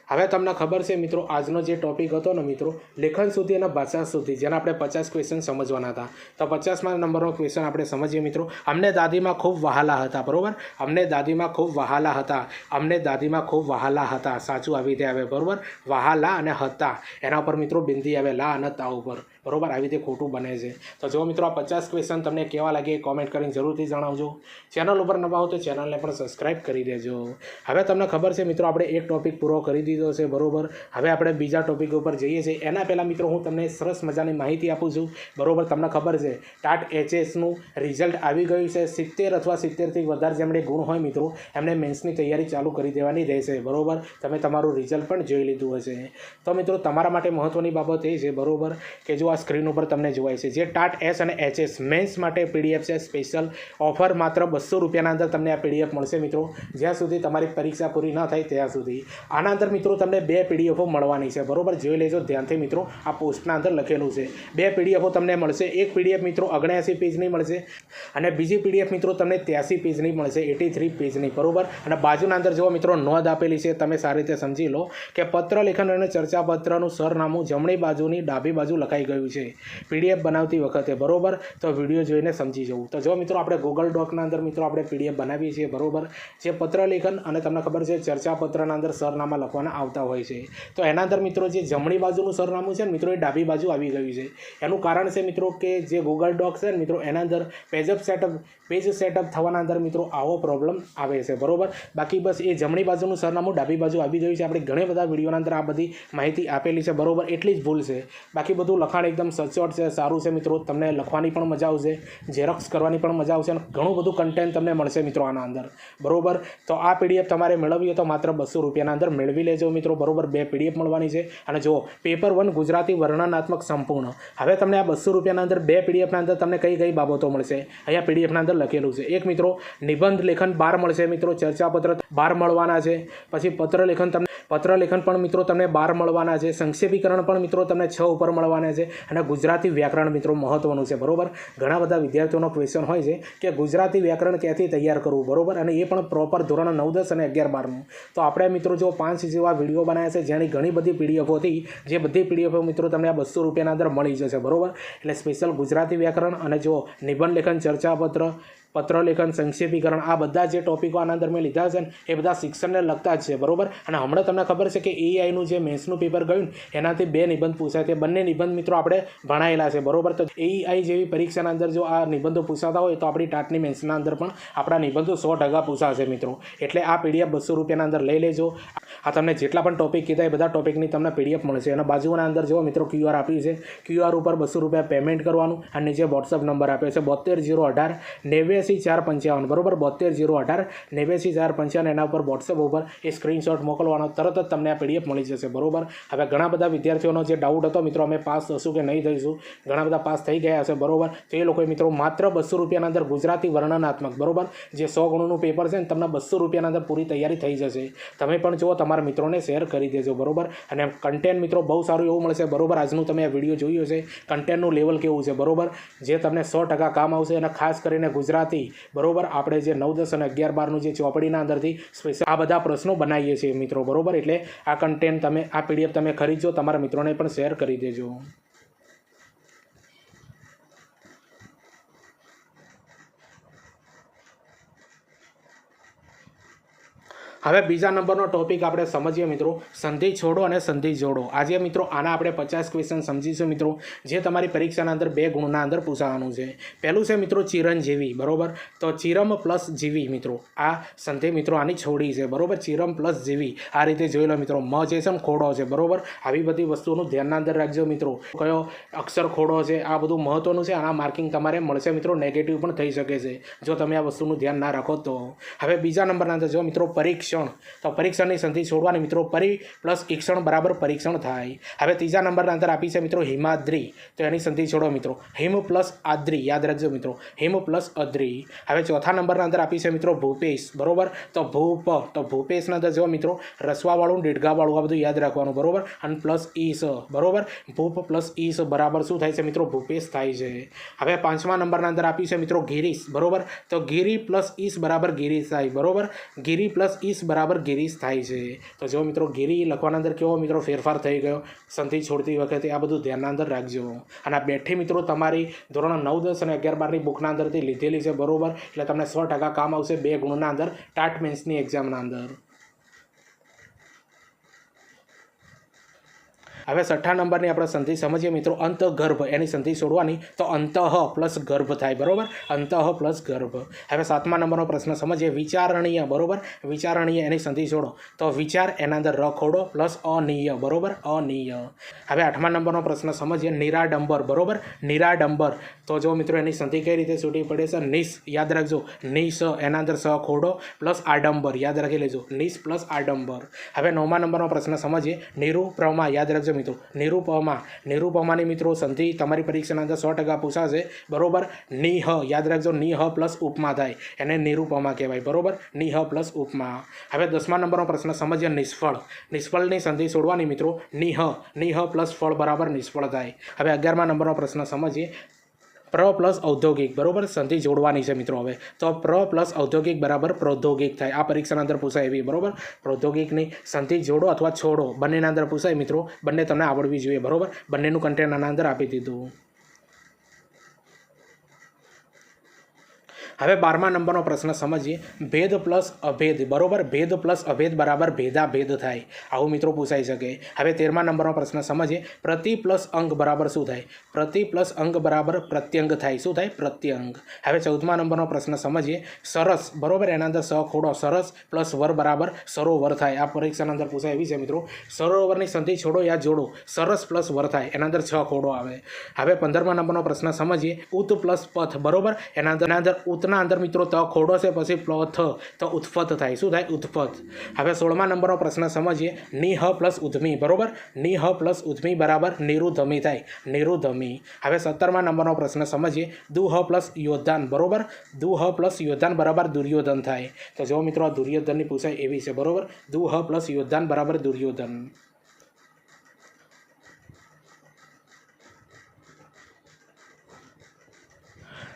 હવે તમને ખબર છે મિત્રો, આજનો જે ટોપિક હતો ને મિત્રો, લેખન સુધી અને ભાષા સુધી, જેના આપણે 50 ક્વેશ્ચન સમજવાના હતા. તો 50મા નંબરનો ક્વેશ્ચન આપણે સમજીએ મિત્રો. અમને દાદીમાં ખૂબ વહાલા હતા. બરાબર, અમને દાદીમાં ખૂબ વહાલા હતા. અમને દાદીમાં ખૂબ વહાલા હતા. સાચું આવી રીતે આવે. બરાબર, વહાલા અને હતા એના ઉપર મિત્રો બિંદી આવે, લા અને તા ઉપર. બરાબર, આવી રીતે ખોટું બને છે. તો જો મિત્રો આ 50 ક્વેશ્ચન તમને કેવા લાગે કોમેન્ટ કરીને જરૂરથી જણાવજો. ચેનલ ઉપર નવા હો તો ચેનલને પણ સબસ્ક્રાઈબ કરી દેજો. હવે તમને ખબર છે મિત્રો, આપણે એક ટોપિક પૂરો કરી દીધો છે. બરાબર, હવે આપણે બીજા ટોપિક ઉપર જઈએ છીએ. એના પહેલાં મિત્રો હું તમને સરસ મજાની માહિતી આપું છું. બરાબર, તમને ખબર છે ટાટ HSનું રિઝલ્ટ આવી ગયું છે. 70 અથવા 70થી વધારે જેમણે ગુણ હોય મિત્રો, એમને મેન્સની તૈયારી ચાલુ કરી દેવાની રહેશે. બરાબર, તમે તમારું રિઝલ્ટ પણ જોઈ લીધું હશે. તો મિત્રો તમારા માટે મહત્ત્વની બાબત એ છે બરાબર કે જો સ્ક્રીન ઉપર તમને જોવાય છે જે ટાટ S અને HS મેન્સ માટે PDF છે. સ્પેશિયલ ઓફર માત્ર 200 રૂપિયાના અંદર તમને આ PDF મળશે મિત્રો, જ્યાં સુધી તમારી પરીક્ષા પૂરી ન થાય ત્યાં સુધી. આના અંદર મિત્રો તમને 2 PDF મળવાની છે. બરાબર, જોઈ લેજો ધ્યાનથી મિત્રો, આ પોસ્ટના અંદર લખેલું છે. 2 PDF તમને મળશે. એક PDF મિત્રો 79 પેજની મળશે અને બીજી PDF મિત્રો તમને 83 પેજની મળશે, 83 પેજની. બરાબર, અને બાજુના અંદર જો મિત્રો નોંધ આપેલી છે, તમે સારી રીતે સમજી લો કે પત્ર લેખન અને ચર્ચાપત્રનું સરનામું જમણી બાજુની ડાબી બાજુ લખાઈ ગયું છે PDF બનાવતી વખતે. બરાબર, તો વિડીયો જોઈને સમજી જવું. તો જો મિત્રો આપણે ગૂગલ ડોકના અંદર મિત્રો આપણે PDF બનાવીએ છીએ. બરાબર, જે પત્ર લેખન અને તમને ખબર છે ચર્ચાપત્રના અંદર સરનામા લખવાના આવતા હોય છે. તો એના અંદર મિત્રો જે જમણી બાજુનું સરનામું છે ને મિત્રો, એ ડાબી બાજુ આવી ગયું છે. એનું કારણ છે મિત્રો કે જે ગૂગલ ડોક છે ને મિત્રો, એના અંદર પેજ સેટઅપ થવાના અંદર મિત્રો આવો પ્રોબ્લેમ આવે છે. બરાબર, બાકી બસ એ જમણી બાજુનું સરનામું ડાબી બાજુ આવી ગયું છે. આપણે ઘણા બધા વિડીયોના અંદર આ બધી માહિતી આપેલી છે. બરાબર, એટલી જ ભૂલ છે. બાકી બધું લખાણ એકદમ સચોટ છે, સારું છે મિત્રો. તમને લખવાની પણ મજા આવશે, ઝેરોક્સ કરવાની પણ મજા આવશે અને ઘણું બધું કન્ટેન્ટ તમને મળશે મિત્રો આના અંદર. બરાબર, તો આ PDF તમારે મેળવવી હોય તો માત્ર 200 રૂપિયાના અંદર મેળવી લેજો મિત્રો. બરાબર, 2 PDF મળવાની છે. અને જો પેપર 1 ગુજરાતી વર્ણનાત્મક સંપૂર્ણ. હવે તમને આ 200 રૂપિયાના અંદર 2 PDFના અંદર તમને કઈ બાબતો મળશે અહીંયા PDFના અંદર લખેલું છે. એક મિત્રો નિબંધ લેખન 12 મળશે મિત્રો, ચર્ચાપત્ર 12 મળવાના છે. પછી પત્ર લેખન પણ મિત્રો તમને 12 મળવાના છે. સંક્ષેપીકરણ પણ મિત્રો તમને 6 ઉપર મળવાના છે. અને ગુજરાતી વ્યાકરણ મિત્રો મહત્વનું છે. બરાબર, ઘણા બધા વિદ્યાર્થીઓનો ક્વેશ્ચન હોય છે કે ગુજરાતી વ્યાકરણ ક્યાંથી તૈયાર કરવું. બરાબર, અને એ પણ પ્રોપર ધોરણ 9, 10 અને 11, 12નું. તો આપણે મિત્રો જો 5 જેવા વિડીયો બનાવ્યા છે, જેની ઘણી બધી PDF હતી, જે બધી PDF મિત્રો તમને આ 200 રૂપિયાના અંદર મળી જશે. બરાબર, એટલે સ્પેશિયલ ગુજરાતી વ્યાકરણ અને જો નિબંધ લેખન, ચર્ચાપત્ર, પત્રલેખન, સંક્ષેપીકરણ, આ બધા જે ટોપિકો આના અંદર મેં લીધા છે ને એ બધા શિક્ષણને લગતા જ છે. બરાબર, અને હમણાં તમને ખબર છે કે AIનું જે મેન્સનું પેપર ગયું એનાથી 2 નિબંધ પૂછાય. તે બંને નિબંધ મિત્રો આપણે ભણાયેલા છે. બરાબર, તો AI જેવી પરીક્ષાના અંદર જો આ નિબંધો પૂછાતા હોય તો આપણી ટાટની મેન્સના અંદર પણ આપણા નિબંધો 100% પૂછાશે મિત્રો. એટલે આ PDF 200 રૂપિયાના અંદર લઈ લેજો. આ તમને જેટલા પણ ટોપિક કીધા એ બધા ટોપિકની તમને PDF મળશે. અને બાજુના અંદર જો મિત્રો QR આપ્યું છે, QR ઉપર 200 રૂપિયા પેમેન્ટ કરવાનું અને નીચે WhatsApp નંબર આપ્યો છે 72 018 89 89 455 બરાબર 72 018 89 455 એના ઉપર વોટ્સએપ ઉપર એ સ્ક્રીનશોટ મોકલવાનો, તરત જ તમને આ PDF મળી જશે બરાબર. હવે ઘણા બધા વિદ્યાર્થીઓનો જે ડાઉટ હતો મિત્રો, અમે પાસ થશું કે નહીં થઈશું, ઘણા બધા પાસ થઈ ગયા હશે બરાબર. તો એ લોકોએ મિત્રો માત્ર 200 રૂપિયાના અંદર ગુજરાતી વર્ણનાત્મક બરાબર જે 100 ગુણનું પેપર છે ને, તમને 200 રૂપિયાના અંદર પૂરી તૈયારી થઈ જશે. તમે પણ જુઓ, તમારા મિત્રોને શેર કરી દેજો બરાબર. અને કન્ટેન્ટ મિત્રો બહુ સારું એવું મળશે બરાબર. આજનું તમે આ વિડીયો જોયું છે, કન્ટેન્ટનું લેવલ કેવું છે બરાબર, જે તમને 100% કામ આવશે. અને ખાસ કરીને ગુજરાતી બરાબર, આપણે જે 9, 10 અને 11, 12નું જે ચોપડીના અંદરથી સ્પેશિયલ આ બધા પ્રશ્નો બનાવીએ છીએ મિત્રો બરાબર. એટલે આ કન્ટેન્ટ તમે, આ PDF તમે ખરીદજો, તમારા મિત્રોને પણ શેર કરી દેજો. હવે બીજા નંબરનો ટોપિક આપણે સમજીએ મિત્રો, સંધિ છોડો અને સંધિ જોડો. આજે મિત્રો આના આપણે 50 ક્વેશ્ચન સમજીશું મિત્રો, જે તમારી પરીક્ષાના અંદર 2 ગુણના અંદર પૂછાવાનું છે. પહેલું છે મિત્રો ચિરંજીવી બરાબર. તો ચિરમ પ્લસ જીવી મિત્રો, આ સંધિ મિત્રો આની છોડી છે બરાબર. ચિરમ પ્લસ જીવી આ રીતે જોઈ લો મિત્રો. મ જે છે ખોડો છે બરાબર. આવી બધી વસ્તુઓનું ધ્યાનના અંદર રાખજો મિત્રો. કયો અક્ષર ખોડો છે, આ બધું મહત્વનું છે. આના માર્કિંગ તમારે મળશે મિત્રો, નેગેટિવ પણ થઈ શકે છે જો તમે આ વસ્તુનું ધ્યાન ના રાખો તો. હવે બીજા નંબરના અંદર જો મિત્રો પરીક્ષણ, તો પરીક્ષણની સંધિ છોડવાની મિત્રો. પરી પ્લસ ઈક્ષણ બરાબર પરીક્ષણ થાય. હવે ત્રીજા નંબરના અંદર આપી છે મિત્રો હિમાદ્રી, તો એની સંધિ છોડો મિત્રો. હિમ પ્લસ આદ્રી, યાદ રાખજો મિત્રો, હિમ પ્લસ અદ્રી. હવે ચોથા નંબરના અંદર આપી છે મિત્રો ભૂપેશ બરાબર. તો ભૂપ, તો ભૂપેશના અંદર જો મિત્રો રસવાવાળું, દીર્ઘાવાળું, આ બધું યાદ રાખવાનું બરાબર. અને પ્લસ ઈસ બરાબર. ભૂપ પ્લસ ઈસ બરાબર શું થાય છે મિત્રો? ભૂપેશ થાય છે. હવે પાંચમા નંબરના અંદર આપી છે મિત્રો ગિરીશ બરાબર. તો ગિરી પ્લસ ઈસ બરાબર ગિરીશ થાય બરાબર. ગિરી પ્લસ ઈસ બરાબર ગિરીશ થાય છે. તો જો મિત્રો ગિરી લખવાના અંદર કેવો મિત્રો ફેરફાર થઈ ગયો સંધિ છોડતી વખતે, આ બધું ધ્યાનના અંદર રાખજો. અને આ બેઠી મિત્રો તમારી ધોરણ 9, 10 અને 11, 12ની બુકના અંદરથી લીધેલી છે બરાબર. એટલે તમને 100% કામ આવશે 2 ગુણના અંદર ટાટ મેન્સની એક્ઝામના અંદર. હવે 6થા નંબરની આપણે સંધિ સમજીએ મિત્રો, અંતઃગર્ભ, એની સંધિ છોડવાની. તો અંતઃ પ્લસ ગર્ભ થાય બરાબર. અંતઃ પ્લસ ગર્ભ. હવે 7મા નંબરનો પ્રશ્ન સમજીએ, વિચારણીય બરાબર. વિચારણીય એની સંધિ છોડો. તો વિચાર એના અંદર ર ખોડો પ્લસ અનિય બરાબર. અનિય. હવે 8મા નંબરનો પ્રશ્ન સમજીએ, નિરાડંબર બરાબર. નિરાડંબર. તો જો મિત્રો એની સંધિ કઈ રીતે છૂટી પડે છે? નિસ, યાદ રાખજો, નિસ એના અંદર સ ખોડો પ્લસ આડંબર, યાદ રાખી લેજો, નિસ પ્લસ આડંબર. હવે 9મા નંબરનો પ્રશ્ન સમજીએ, નિરૂપમા, યાદ રાખજો મિત્રો, નિરૂપમા. નિરૂપમાની મિત્રો સંધિ તમારી પરીક્ષાના અંદર 100% પૂછાશે બરોબર. નિહ, યાદ રાખજો, નિહ પ્લસ ઉપમા થાય, એને નિરૂપમા કહેવાય બરોબર. નિહ પ્લસ ઉપમા. હવે 10મા નંબરનો પ્રશ્ન સમજીએ, નિષ્ફળ. નિષ્ફળની સંધિ છોડવાની મિત્રો. નિહ, નિહ પ્લસ ફળ બરાબર નિષ્ફળ થાય. હવે 11મા નંબરનો પ્રશ્ન સમજીએ, પ્ર પ્લસ ઔદ્યોગિક બરાબર. સંધિ જોડવાની છે મિત્રો. હવે તો પ્ર પ્લસ ઔદ્યોગિક બરાબર પ્રૌદ્યોગિક થાય. આ પરીક્ષાના અંદર પૂછાય એવી બરાબર. પ્રૌદ્યોગિકની સંધિ જોડો અથવા છોડો બંનેના અંદર પૂછાય મિત્રો. બંને તમને આવડવી જોઈએ બરાબર. બંનેનું કન્ટેન્ટ આના અંદર આપી દીધું. હવે 12મા નંબરનો પ્રશ્ન સમજીએ, ભેદ પ્લસ અભેદ બરાબર. ભેદ પ્લસ અભેદ બરાબર ભેદાભેદ થાય. આવું મિત્રો પૂછાઈ શકે. હવે 13મા નંબરનો પ્રશ્ન સમજીએ, પ્રતિ પ્લસ અંગ બરાબર શું થાય? પ્રતિ પ્લસ અંગ બરાબર પ્રત્યંગ થાય. શું થાય? પ્રત્યંગ. હવે 14મા નંબરનો પ્રશ્ન સમજીએ, સરસ બરાબર. એના અંદર સ ખોડો, સરસ પ્લસ વર બરાબર સરોવર થાય. આ પરીક્ષાના અંદર પૂછાય એવી છે મિત્રો. સરોવરની સંધિ છોડો યા જોડો, સરસ પ્લસ વર થાય, એના અંદર 6 ખોડો આવે. હવે 15મા નંબરનો પ્રશ્ન સમજીએ, ઉત પ્લસ પથ બરાબર. એના અંદર ઉતના અંદર મિત્રો ત ખોડો છે, પછી પ્લથ, તો ઉત્પત થાય. શું થાય? ઉત્પત. હવે 16મા નંબરનો પ્રશ્ન સમજીએ, નિહ પ્લસ ઉદ્મી બરાબર. નિહ પ્લસ ઉદ્મી બરાબર નિરુધમી થાય. નિરુધમી. હવે 17મા નંબરનો પ્રશ્ન સમજીએ, દુહ પ્લસ યોદ્ધાન બરાબર. દુહ પ્લસ યોદ્ધાન બરાબર દુર્યોધન થાય. તો જો મિત્રો આ દુર્યોધનની પૂછાય એવી છે બરાબર. દુહ પ્લસ યોદ્ધાન બરાબર દુર્યોધન.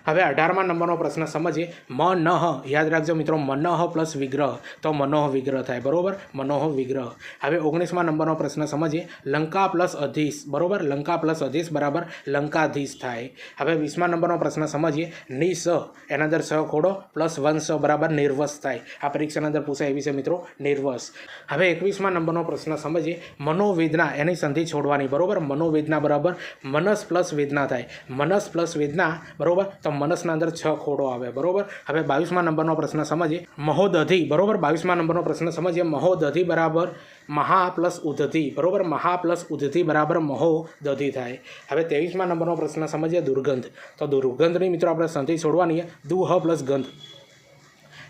હવે 18મા નંબરનો પ્રશ્ન સમજીએ, મનઃ, યાદ રાખજો મિત્રો, મનઃ પ્લસ વિગ્રહ, તો મનોહ વિગ્રહ થાય બરાબર. મનોહ વિગ્રહ. હવે 19મા નંબરનો પ્રશ્ન સમજીએ, લંકા પ્લસ અધીશ બરાબર. લંકા પ્લસ અધીશ બરાબર લંકાધીશ થાય. હવે 20મા નંબરનો પ્રશ્ન સમજીએ, નિસ, એના અંદર સ ખોડો પ્લસ વંશ બરાબર નિર્વસ થાય. આ પરીક્ષાના અંદર પૂછાય એવી છે મિત્રો, નિર્વસ. હવે 21મા નંબરનો પ્રશ્ન સમજીએ, મનોવેદના, એની સંધિ છોડવાની બરાબર. મનોવેદના બરાબર મનસ પ્લસ વેદના થાય. મનસ પ્લસ વેદના બરાબર. તો મનસના અંદર 6 ખોડો આવે બરોબર। હવે 22મા નંબરનો પ્રશ્ન સમજીએ મહોદધિ બરોબર। 22મા નંબરનો પ્રશ્ન સમજીએ મહોદધિ બરાબર મહા પ્લસ ઉદધિ બરોબર। મહા પ્લસ ઉદધિ બરાબર મહોદધિ થાય। હવે 23મા નંબરનો પ્રશ્ન સમજીએ દુર્ગંધ। તો દુર્ગંધની મિત્રો આપણે સંધિ છોડવાની દુહ પ્લસ ગંધ,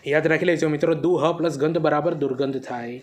યાદ રાખી લેજો મિત્રો, દુહ પ્લસ ગંધ બરાબર દુર્ગંધ થાય।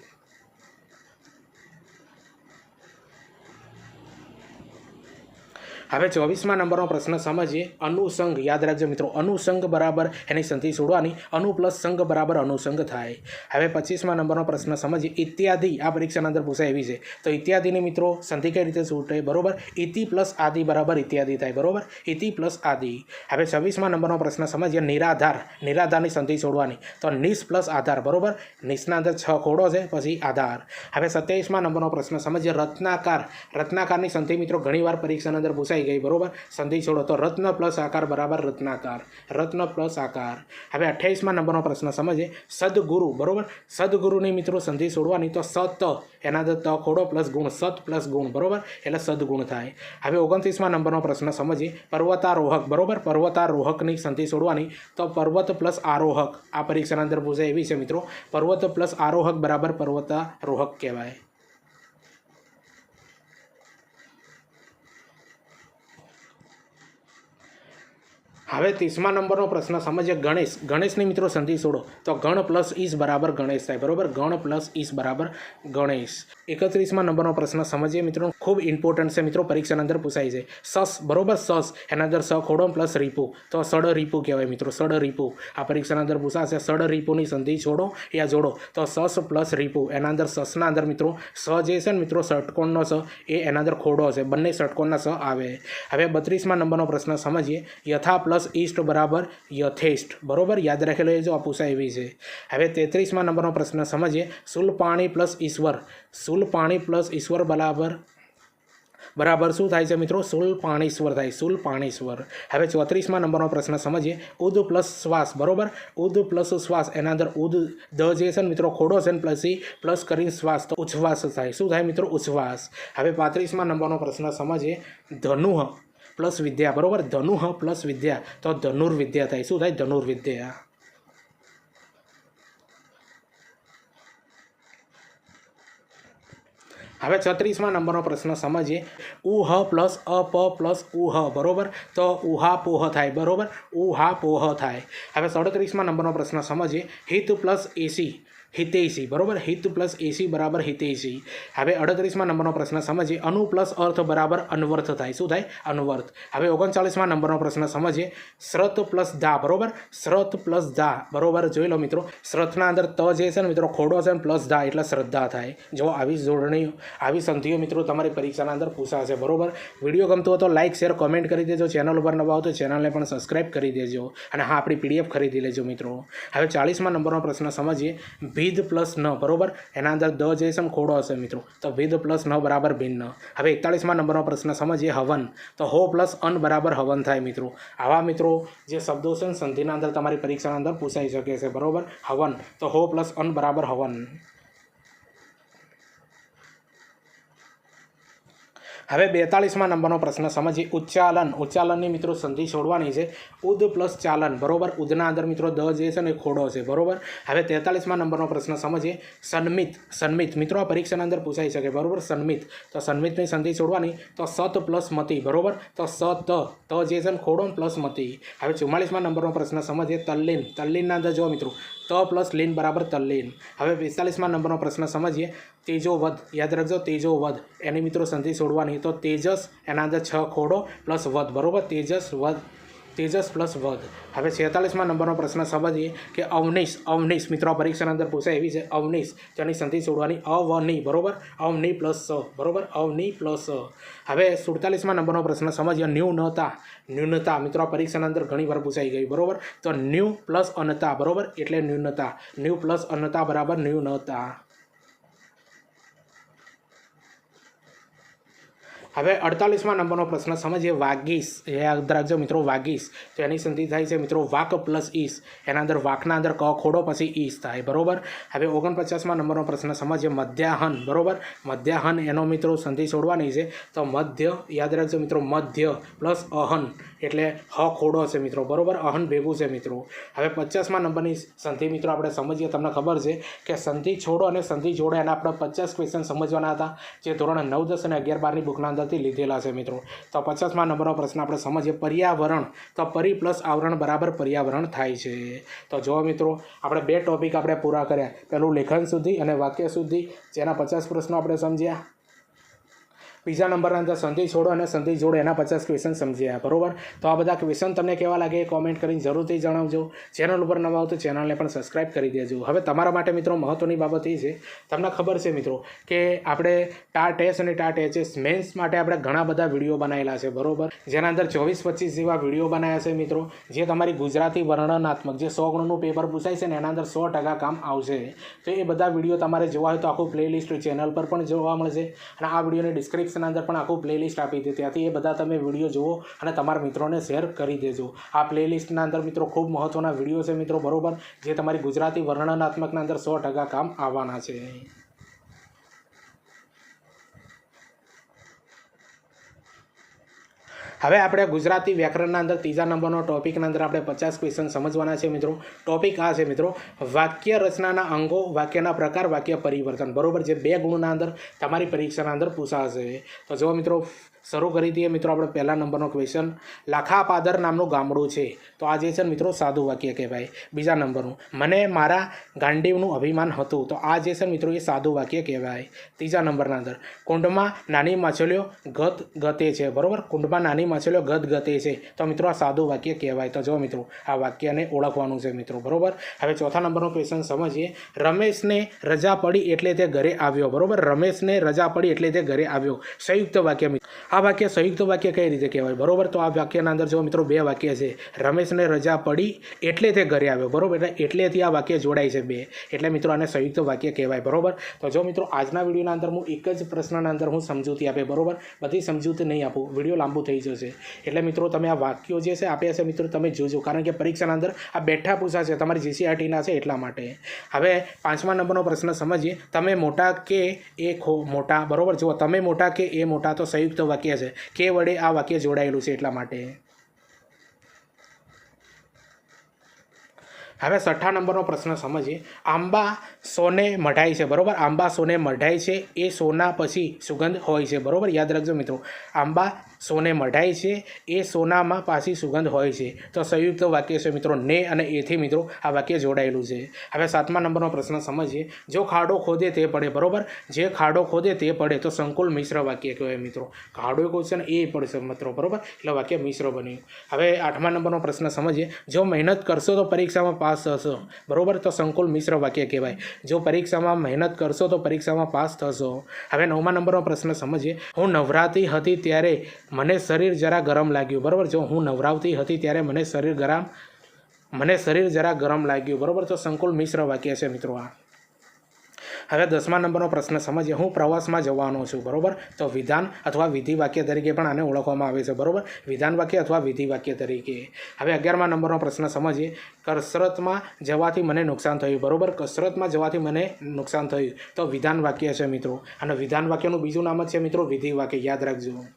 હવે 24મા નંબરનો પ્રશ્ન સમજીએ અનુસંગ, યાદ રાખજો મિત્રો, અનુસંગ બરાબર એની સંધિ છોડવાની, અનુ પ્લસ સંગ બરાબર અનુસંગ થાય। હવે 25મા નંબરનો પ્રશ્ન સમજીએ ઇત્યાદિ, આ પરીક્ષાના અંદર પૂછાય એવી છે। તો ઇત્યાદિની મિત્રો સંધિ કઈ રીતે છૂટે બરોબર, ઇતિ પ્લસ આદિ બરાબર ઇત્યાદિ થાય બરોબર, ઇતિ પ્લસ આદિ। હવે 26મા નંબરનો પ્રશ્ન સમજીએ નિરાધાર, નિરાધારની સંધિ છોડવાની, તો નિસ પ્લસ આધાર બરોબર, નિસના અંદર 6 ખોડો છે પછી આધાર। હવે 27મા નંબરનો પ્રશ્ન સમજીએ રત્નાકાર, રત્નાકારની સંધિ મિત્રો ઘણીવાર પરીક્ષાના અંદર પૂછાય ગઈ બરોબર, સંધિ છોડો તો રત્ન પ્લસ આકાર બરાબર રત્નાકાર, રત્ન પ્લસ આકાર। હવે 28મા નંબરનો પ્રશ્ન સમજીએ સદગુરુ બરોબર, સદગુરુની મિત્રો સંધિ છોડવાની, તો સત એના અંદર ત ખોડો પ્લસ ગુણ, સત પ્લસ ગુણ બરોબર એટલે સદગુણ થાય। હવે 29મા નંબરનો પ્રશ્ન સમજીએ પર્વતારોહક બરોબર, પર્વતારોહકની સંધિ છોડવાની, તો પર્વત પ્લસ આરોહક, આ પરીક્ષાના અંદર પૂછાય એવી છે મિત્રો, પર્વત પ્લસ આરોહક બરાબર પર્વતારોહક કહેવાય। હવે 30મા નંબરનો પ્રશ્ન સમજીએ ગણેશ, ગણેશની મિત્રો સંધિ છોડો, તો ગણ પ્લસ ઈસ બરાબર ગણેશ થાય બરોબર, ગણ પ્લસ ઈસ બરાબર ગણેશ। 31મા નંબરનો પ્રશ્ન સમજીએ મિત્રો, ખૂબ ઇમ્પોર્ટન્ટ છે મિત્રો, પરીક્ષાના અંદર પૂછાય છે, સસ બરોબર, સસ એના અંદર સ ખોડો પ્લસ રીપુ, તો સડ રીપુ કહેવાય મિત્રો, સડ રીપુ, આ પરીક્ષાના અંદર પૂછાશે, સડ રીપુની સંધિ છોડો યા જોડો, તો સસ પ્લસ રીપુ, એના અંદર સસના અંદર મિત્રો સ જે છે ને મિત્રો ષટકોણનો સ, એ એના અંદર ખોડો છે, બંને ષટકોણના સ આવે। હવે 32મા નંબરનો પ્રશ્ન સમજીએ યથા પ્લસ ઈષ્ટ બરાબર યથેષ્ટ બરોબર, યાદ રાખી લેજો, આ પૂછાય એવી છે। હવે 33મા નંબરનો પ્રશ્ન સમજીએ શુલપાણી પ્લસ ઈશ્વર, શુલપાણી પ્લસ ઈશ્વર બરાબર શું થાય છે મિત્રો, શુલપાણીશ્વર થાય, શુલપાણીશ્વર। હવે 34મા નંબરનો પ્રશ્ન સમજીએ ઉદ પ્લસ શ્વાસ બરોબર, ઉદ પ્લસ શ્વાસ, એના અંદર ઉદ દ જે છે ને મિત્રો ખોડો છે ને પ્લસ કરીને શ્વાસ, તો ઉચ્છ્વાસ થાય, શું થાય મિત્રો ઉચ્છ્વાસ। હવે 35મા નંબરનો પ્રશ્ન સમજીએ ધનુહ પ્લસ વિદ્યા બરોબર, ધનુહ પ્લસ વિદ્યા, તો ધનુર્વિદ્યા થાય, શું થાય ધનુર્વિદ્યા। હવે 36મા નંબરનો પ્રશ્ન સમજીએ ઉહ પ્લસ અપ પ્લસ ઉહ બરોબર, તો ઉહાપોહ થાય બરોબર, ઉહાપોહ થાય। હવે 37મા નંબરનો પ્રશ્ન સમજીએ હિત પ્લસ એસી, હિતેશી બરોબર, હિત પ્લસ એસી બરાબર હિતેશી। હવે 38મા નંબરનો પ્રશ્ન સમજીએ અનુ પ્લસ અર્થ બરાબર અનવર્થ થાય, શું થાય અનવર્થ। હવે 39મા નંબરનો પ્રશ્ન સમજીએ શ્રત પ્લસ ધા બરોબર, શ્રત પ્લસ ધા બરોબર, જોઈ લો મિત્રો, શ્રતના અંદર ત જે છે ને મિત્રો ખોડો છે ને પ્લસ ધા એટલે શ્રદ્ધા થાય। જો આવી જોડણી, આવી સંધિઓ મિત્રો તમારી પરીક્ષાના અંદર પૂછાશે બરોબર। વિડીયો ગમતો હોય તો લાઇક શેર કોમેન્ટ કરી દેજો, ચેનલ ઉપર નવા હો તો ચેનલને પણ સબસ્ક્રાઈબ કરી દેજો, અને હા આપણી પીડીએફ ખરીદી લેજો મિત્રો। હવે 40મા નંબરનો પ્રશ્ન સમજીએ ભીદ પ્લસ ન બરોબર, એના અંદર દ જે છે ખોડો હશે મિત્રો, તો ભીદ પ્લસ ન બરાબર ભિન્ન। હવે 41મા નંબરનો પ્રશ્ન સમજીએ હવન, તો હો પ્લસ અન બરાબર હવન થાય મિત્રો। આવા મિત્રો જે શબ્દો છે સંધિના અંદર તમારી પરીક્ષાના અંદર પૂછાઈ શકે છે બરોબર, હવન, તો હો પ્લસ અન બરાબર હવન। હવે 42મા નંબરનો પ્રશ્ન સમજીએ ઉચ્ચાલન, ઉચ્ચાલનની મિત્રો સંધિ છોડવાની છે, ઉદ પ્લસ ચાલન બરોબર, ઉદના અંદર મિત્રો દ જે છે ને ખોડો છે બરોબર। હવે 43મા નંબરનો પ્રશ્ન સમજીએ સન્મિત, સન્મિત મિત્રો આ પરીક્ષાના અંદર પૂછાઈ શકે બરોબર, સન્મિત, તો સન્મિતની સંધિ છોડવાની, તો સત પ્લસ મતિ બરોબર, તો સત ત જે છે ને ખોડો પ્લસ મતિ। હવે 44મા નંબરનો પ્રશ્ન સમજીએ તલ્લીન, તલ્લીનના અંદર જો મિત્રો ત પ્લસ લીન બરાબર તલ્લીન। હવે 45મા નંબરનો પ્રશ્ન સમજીએ તેજોવધ, યાદ રાખજો તેજોવધ, એની મિત્રો સંધિ છોડવાની, તો તેજસ એના અંદર 6 ખોડો પ્લસ વધ બરોબર, તેજસ વધ, તેજસ પ્લસ વધ। હવે 46મા નંબરનો પ્રશ્ન સમજીએ કે અવનીશ, અવનીશ મિત્રો આ પરીક્ષાના અંદર પૂછાય એવી છે, અવનીશ, તેની સંધિ છોડવાની અવની બરોબર, અવની પ્લસ સ બરોબર, અવની પ્લસ સ। હવે 47મા નંબરનો પ્રશ્ન સમજીએ ન્યૂનતા, ન્યૂનતા મિત્રો આ પરીક્ષાના અંદર ઘણી વાર પૂછાઈ ગઈ બરોબર, તો ન્યૂ પ્લસ અનતા બરોબર એટલે ન્યૂનતા, ન્યૂ પ્લસ અનતા બરાબર ન્યૂનતા। હવે 48મા નંબરનો પ્રશ્ન સમજીએ વાગીશ. યાદ રાખજો મિત્રો, વાગીશ તો એની સંધિ થાય છે મિત્રો વાક પ્લસ ઈસ. એના અંદર વાકના અંદર ક ખોડો પછી ઈસ થાય, બરોબર. હવે 49મા નંબરનો પ્રશ્ન સમજીએ મધ્યાહન, બરોબર. મધ્યાહન એનો મિત્રો સંધિ છોડવાની છે તો મધ્ય, યાદ રાખજો મિત્રો, મધ્ય પ્લસ અહન એટલે હ ખોડો છે મિત્રો, બરોબર. અહન ભેગું છે મિત્રો. હવે 50મા નંબરની સંધિ મિત્રો આપણે સમજીએ. તમને ખબર છે કે સંધિ છોડો અને સંધિ જોડો એના આપણે 50 ક્વેશ્ચન સમજવાના હતા, જે ધોરણ 9, 10 અને 11, 12ની બુકના અંદરથી લીધેલા છે મિત્રો. તો 50મા નંબરનો પ્રશ્ન આપણે સમજીએ પર્યાવરણ. તો પરી પ્લસ આવરણ બરાબર પર્યાવરણ થાય છે. તો જો મિત્રો આપણે 2 ટોપિક આપણે પૂરા કર્યા, પહેલું લેખન શુદ્ધિ અને વાક્ય શુદ્ધિ, જેના 50 પ્રશ્નો આપણે સમજ્યા. બીજા નંબરના અંદર સંધિ છોડો અને સંધિ જોડો એના 50 ક્વેશ્ચન સમજ્યા, બરોબર. તો આ બધા ક્વેશ્ચન તમને કેવા લાગે એ કોમેન્ટ કરીને જરૂરથી જણાવજો. ચેનલ ઉપર નવા આવો તો ચેનલને પણ સબસ્ક્રાઈબ કરી દેજો. હવે તમારા માટે મિત્રો મહત્ત્વની બાબત એ છે, તમને ખબર છે મિત્રો કે આપણે ટાટ એસ અને ટાટ એચએસ મેન્સ માટે આપણે ઘણા બધા વિડીયો બનાવેલા છે, બરોબર. જેના અંદર 24-25 જેવા વિડીયો બનાવ્યા છે મિત્રો, જે તમારી ગુજરાતી વર્ણનાત્મક જે 100 ગુણનું પેપર પૂછાય છે ને એના અંદર 100% કામ આવશે. તો એ બધા વિડીયો તમારે જોવા હોય તો આખું પ્લેલિસ્ટ ચેનલ પર પણ જોવા મળશે, અને આ વિડીયોની ડિસ્ક્રિપ્શન અંદર પણ આખું પ્લેલિસ્ટ આપી છે, ત્યાંથી એ બધા તમે વિડીયો જુઓ અને તમારા મિત્રોને શેર કરી દેજો. આ પ્લેલિસ્ટના અંદર મિત્રો ખૂબ મહત્ત્વના વિડીયો છે મિત્રો, બરોબર, જે તમારી ગુજરાતી વર્ણનાત્મકના અંદર 100% કામ આવવાના છે. હવે આપણે ગુજરાતી વ્યાકરણના અંદર 3જા નંબરનો ટોપિકના અંદર આપણે 50 ક્વેશ્ચન સમજવાના છે મિત્રો. ટોપિક આ છે મિત્રો વાક્ય રચનાના અંગો, વાક્યના પ્રકાર, વાક્ય પરિવર્તન, બરોબર, જે 2 ગુણના અંદર તમારી પરીક્ષાના અંદર પૂછાશે. તો જો મિત્રો શરૂ કરી દઈએ મિત્રો આપણે પહેલા નંબરનો ક્વેશ્ચન. લાખાપાદર નામનું ગામડું છે, તો આ જે છે મિત્રો સાદું વાક્ય કહેવાય. બીજા નંબરનું મને મારા ગાંડીવનું અભિમાન હતું, તો આ જે છે મિત્રો એ સાદું વાક્ય કહેવાય. ત્રીજા નંબરના અંદર કુંડમાં નાની માછલીઓ ગત ગતે છે, બરોબર. કુંડમાં નાની માછલીઓ ગત ગતે છે, તો મિત્રો આ સાદું વાક્ય કહેવાય. તો જો મિત્રો આ વાક્યને ઓળખવાનું છે મિત્રો, બરોબર. હવે ચોથા નંબરનો ક્વેશ્ચન સમજીએ. રમેશને રજા પડી એટલે તે ઘરે આવ્યો, બરોબર. રમેશને રજા પડી એટલે તે ઘરે આવ્યો, સંયુક્ત વાક્ય મિત્રો. આ વાક્ય સંયુક્ત વાક્ય કઈ રીતે કહેવાય, બરોબર. તો આ વાક્યના અંદર જો મિત્રો 2 વાક્ય છે. રમેશને રજા પડી એટલે તે ઘરે આવ્યો, બરોબર. એટલેથી આ વાક્ય જોડાય છે 2, એટલે મિત્રો આને સંયુક્ત વાક્ય કહેવાય, બરોબર. તો જો મિત્રો આજના વિડીયોના અંદર હું એક જ પ્રશ્નના અંદર હું સમજૂતી આપે, બરોબર. બધી સમજૂતી નહીં આપું, વિડીયો લાંબુ થઈ જશે. એટલે મિત્રો તમે આ વાક્યો જે છે આપ્યા છે મિત્રો તમે જોજો, કારણ કે પરીક્ષાના અંદર આ બેઠા પૂછાશે, તમારી જીસીઆરટીના છે એટલા માટે. હવે 5મા નંબરનો પ્રશ્ન સમજીએ. તમે મોટા કે એ મોટા, બરોબર. જુઓ તમે મોટા કે એ મોટા, તો સંયુક્ત વાક્ય છે, કે વડે આ વાક્ય જોડાયેલું છે એટલા માટે. હવે 6ઠા નંબરનો પ્રશ્ન સમજીએ. આંબા સોને મઢાય છે, બરોબર. આંબા સોને મઢાય છે, એ સોના પછી સુગંધ હોય છે, બરોબર. યાદ રાખજો મિત્રો, આંબા સોને મઢાય છે, એ સોનામાં પાછી સુગંધ હોય છે, તો સંયુક્ત વાક્ય છે મિત્રો. ને અને એથી મિત્રો આ વાક્ય જોડાયેલું છે. હવે 7મા નંબરનો પ્રશ્ન સમજીએ. જો ખાડો ખોદે તે પડે, બરોબર. જે ખાડો ખોદે તે પડે, તો સંકુલ મિશ્ર વાક્ય કહેવાય મિત્રો. ખાડો ખોદશે ને એ પડશે મિત્રો, બરોબર, એટલે વાક્ય મિશ્ર બન્યું. હવે 8મા નંબરનો પ્રશ્ન સમજીએ. જો મહેનત કરશો તો પરીક્ષામાં પાસ થશો, બરોબર. તો સંકુલ મિશ્ર વાક્ય કહેવાય. જો પરીક્ષામાં મહેનત કરશો તો પરીક્ષામાં પાસ થશો. હવે 9મા નંબરનો પ્રશ્ન સમજીએ. હું નવરાતી હતી ત્યારે મને શરીર જરા ગરમ લાગ્યું, બરોબર. જો હું નવરાવતી હતી ત્યારે મને શરીર જરા ગરમ લાગ્યું, બરોબર. તો સંકુલ મિશ્ર વાક્ય છે મિત્રો આ. હવે 10મા નંબરનો પ્રશ્ન સમજીએ. હું પ્રવાસમાં જવાનો છું, બરોબર. તો વિધાન અથવા વિધિ વાક્ય તરીકે પણ આને ઓળખવામાં આવે છે, બરોબર. વિધાન વાક્ય અથવા વિધિ વાક્ય તરીકે. હવે 11મા નંબરનો પ્રશ્ન સમજીએ. કસરતમાં જવાથી મને નુકસાન થયું, બરોબર. કસરતમાં જવાથી મને નુકસાન થયું, તો વિધાન વાક્ય છે મિત્રો. અને વિધાન વાક્યનું બીજું નામ જ છે મિત્રો વિધિ વાક્ય, યાદ રાખજો.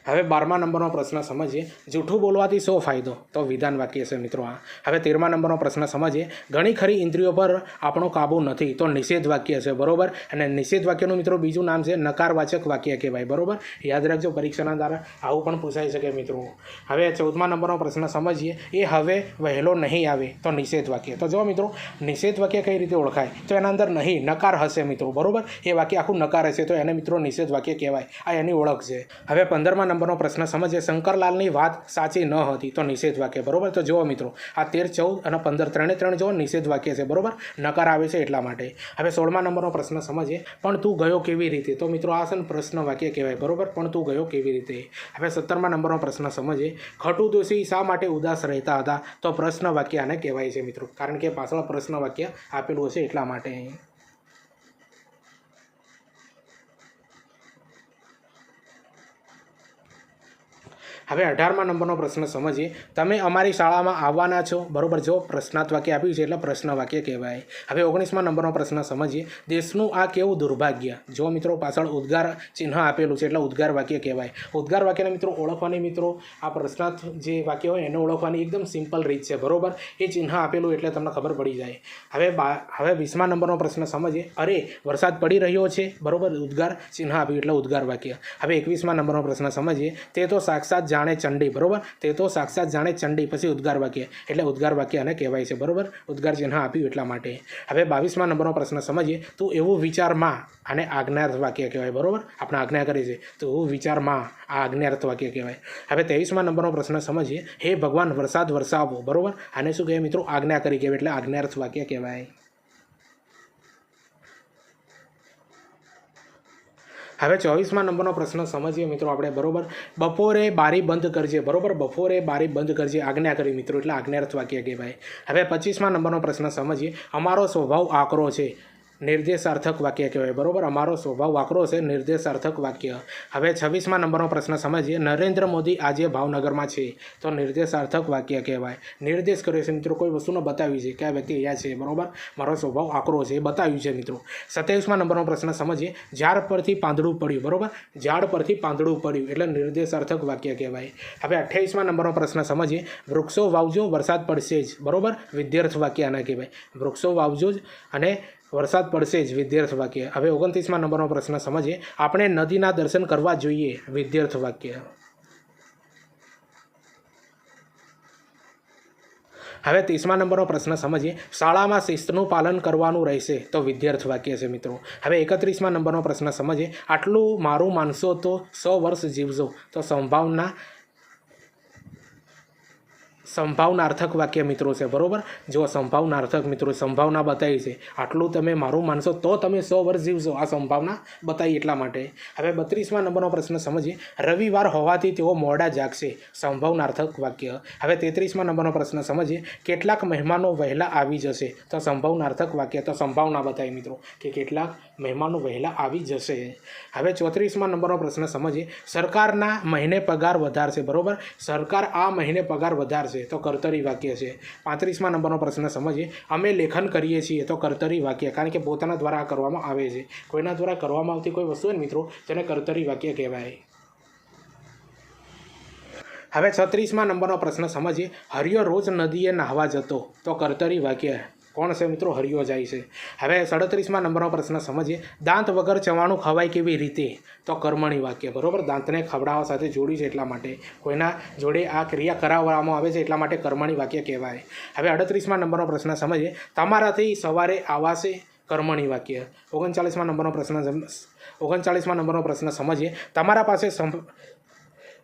હવે 12મા નંબરનો પ્રશ્ન સમજીએ. જૂઠું બોલવાથી શો ફાયદો, તો વિધાન વાક્ય છે મિત્રો આ. હવે 13મા નંબરનો પ્રશ્ન સમજીએ. ઘણી ખરી ઇન્દ્રિયો પર આપણો કાબુ નથી, તો નિષેધ વાક્ય છે, બરોબર. અને નિષેધ વાક્યનું મિત્રો બીજું નામ છે નકારવાચક વાક્ય કહેવાય, બરોબર. યાદ રાખજો, પરીક્ષાના દ્વારા આવું પણ પૂછાઈ શકે મિત્રો. હવે 14મા નંબરનો પ્રશ્ન સમજીએ. એ હવે વહેલો નહીં આવે, તો નિષેધ વાક્ય. તો જો મિત્રો નિષેધ વાક્ય કઈ રીતે ઓળખાય, તો એના અંદર નહીં નકાર હશે મિત્રો, બરોબર. એ વાક્ય આખું નકાર હશે, તો એને મિત્રો નિષેધ વાક્ય કહેવાય. આ એની ઓળખ છે. હવે 15મા નંબરનો પ્રશ્ન સમજીએ. શંકરલાલની વાત સાચી ન હતી, તો નિષેધ વાક્ય, બરોબર. તો જુઓ મિત્રો આ 13, 14 અને 15 ત્રણે જુઓ નિષેધ વાક્ય છે, બરોબર. નકાર આવે છે એટલા માટે. હવે 16મા નંબરનો પ્રશ્ન સમજીએ. પણ તું ગયો કેવી રીતે, તો મિત્રો આ છે ને પ્રશ્ન વાક્ય કહેવાય, બરોબર. પણ તું ગયો કેવી રીતે. હવે 17મા નંબરનો પ્રશ્ન સમજીએ. ખટુ દોશી શા માટે ઉદાસ રહેતા હતા, તો પ્રશ્ન વાક્ય આને કહેવાય છે મિત્રો, કારણ કે પાછળ પ્રશ્ન વાક્ય આપેલું હશે એટલા માટે. હવે 18મા નંબરનો પ્રશ્ન સમજીએ. તમે અમારી શાળામાં આવવાના છો, બરોબર. જો પ્રશ્નાર્થ વાક્ય આપ્યું છે એટલે પ્રશ્ન વાક્ય કહેવાય. હવે 19મા નંબરનો પ્રશ્ન સમજીએ. દેશનું આ કેવું દુર્ભાગ્ય. જો મિત્રો પાછળ ઉદ્ગાર ચિહ્ન આપેલું છે એટલે ઉદ્ગાર વાક્ય કહેવાય. ઉદ્ગાર વાક્યને મિત્રો ઓળખવાની મિત્રો આ પ્રશ્નાર્થ જે વાક્ય હોય એને ઓળખવાની એકદમ સિમ્પલ રીત છે, બરોબર. એ ચિહ્ન આપેલું એટલે તમને ખબર પડી જાય. હવે 20મા નંબરનો પ્રશ્ન સમજીએ. અરે વરસાદ પડી રહ્યો છે, બરોબર. ઉદ્ગાર ચિહ્ન આપ્યું એટલે ઉદ્ગાર વાક્ય. હવે 21મા નંબરનો પ્રશ્ન સમજીએ. તે તો સાક્ષાત જાણે ચંડી, બરોબર. તે તો સાક્ષાત જાણે ચંડી પછી ઉદ્ગાર વાક્ય એટલે ઉદ્ગાર વાક્ય આને કહેવાય છે, બરોબર. ઉદ્ગાર ચિહ્ન આપ્યું એટલા માટે. હવે 22મા નંબરનો પ્રશ્ન સમજીએ. તું એવું વિચારમાં, આને આજ્ઞાર્થ વાક્ય કહેવાય, બરોબર. આપણે આજ્ઞા કરી છે તો એવું વિચારમાં આ આજ્ઞાર્થ વાક્ય કહેવાય. હવે 23મા નંબરનો પ્રશ્ન સમજીએ. હે ભગવાન વરસાદ વરસાવો, બરોબર. આને શું કહેવાય મિત્રો? આજ્ઞા કરી કહેવાય એટલે આજ્ઞાર્થ વાક્ય કહેવાય. હવે 24મા નંબરનો પ્રશ્ન સમજીએ મિત્રો આપણે, બરોબર. બપોરે બારી બંધ કરજે, બરોબર. બપોરે બારી બંધ કરજે આજ્ઞા કરી મિત્રો એટલે આજ્ઞાર્થ વાક્ય કહેવાય. હવે 25મા નંબરનો પ્રશ્ન સમજીએ. અમારો સ્વભાવ આકરો છે, નિર્દેશાર્થક વાક્ય કહેવાય, બરોબર. અમારો સ્વભાવ આકરો છે, નિર્દેશાર્થક વાક્ય. હવે 26મા નંબરનો પ્રશ્ન સમજીએ. નરેન્દ્ર મોદી આજે ભાવનગરમાં છે, તો નિર્દેશાર્થક વાક્ય કહેવાય. નિર્દેશ કર્યો છે મિત્રો, કોઈ વસ્તુને બતાવ્યું છે કે આ વ્યક્તિ અહીંયા છે, બરોબર. મારો સ્વભાવ આકરો છે એ બતાવ્યું છે મિત્રો. 27મા નંબરનો પ્રશ્ન સમજીએ. ઝાડ પરથી પાંદડું પડ્યું, બરોબર. ઝાડ પરથી પાંદડું પડ્યું એટલે નિર્દેશાર્થક વાક્ય કહેવાય. હવે 28મા નંબરનો પ્રશ્ન સમજીએ. વૃક્ષો વાવજો વરસાદ પડશે જ, બરોબર. વિદ્યાર્થ વાક્ય આના કહેવાય. વૃક્ષો વાવજો જ અને વરસાદ પડશે જ, વિદ્યાર્થ વાક્ય. હવે 29મા નંબરનો પ્રશ્ન સમજીએ. આપણે નદીના દર્શન કરવા જોઈએ, વિદ્યાર્થ વાક્ય. હવે 30મા નંબરનો પ્રશ્ન સમજીએ. શાળામાં શિસ્તનું પાલન કરવાનું રહેશે, તો વિદ્યાર્થ વાક્ય છે મિત્રો. હવે 31મા નંબરનો પ્રશ્ન સમજીએ. આટલું મારું માનશો તો 100 વર્ષ જીવજો, તો સંભાવનાર્થક વાક્ય મિત્રો છે, બરોબર. જો સંભાવનાર્થક મિત્રો સંભાવના બતાવી છે. આટલું તમે મારું માનશો તો તમે 100 વર્ષ જીવશો, આ સંભાવના બતાવી એટલા માટે. હવે 32મા નંબરનો પ્રશ્ન સમજીએ. રવિવાર હોવાથી તેઓ મોડા જાગશે, સંભાવનાર્થક વાક્ય. હવે 33મા નંબરનો પ્રશ્ન સમજીએ. કેટલાક મહેમાનો વહેલા આવી જશે, તો સંભાવનાર્થક વાક્ય. તો સંભાવના બતાવી મિત્રો કે કેટલાક મહેમાનો વહેલા આવી જશે. હવે 34મા નંબરનો પ્રશ્ન સમજીએ. સરકારના મહિને પગાર વધારશે, બરોબર. સરકાર આ મહિને પગાર વધારશે, તો કર્તરી વાક્ય છે. 35મા નંબરનો પ્રશ્ન સમજીએ. અમે લેખન કરીએ છીએ, તો કર્તરી વાક્ય, કારણ કે પોતાના દ્વારા આ કરવામાં આવે છે. કોઈના દ્વારા કરવામાં આવતી કોઈ વસ્તુ હોય મિત્રો તેને કર્તરી વાક્ય કહેવાય. હવે 36મા નંબરનો પ્રશ્ન સમજીએ. હરિયો રોજ નદીએ નાહવા જતો, તો કર્તરી વાક્ય. કોણ છે મિત્રો? હરિયો જાય છે. હવે 37મા નંબરનો પ્રશ્ન સમજીએ. દાંત વગર ચવાણું ખવાય કેવી રીતે, તો કર્મણી વાક્ય, બરોબર. દાંતને ખવડાવવા સાથે જોડ્યું છે એટલા માટે, કોઈના જોડે આ ક્રિયા કરાવવામાં આવે છે એટલા માટે કર્મણી વાક્ય કહેવાય. હવે 38મા નંબરનો પ્રશ્ન સમજીએ. તમારાથી સવારે આવાશે, કર્મણી વાક્ય. 39મા નંબરનો પ્રશ્ન સમજીએ.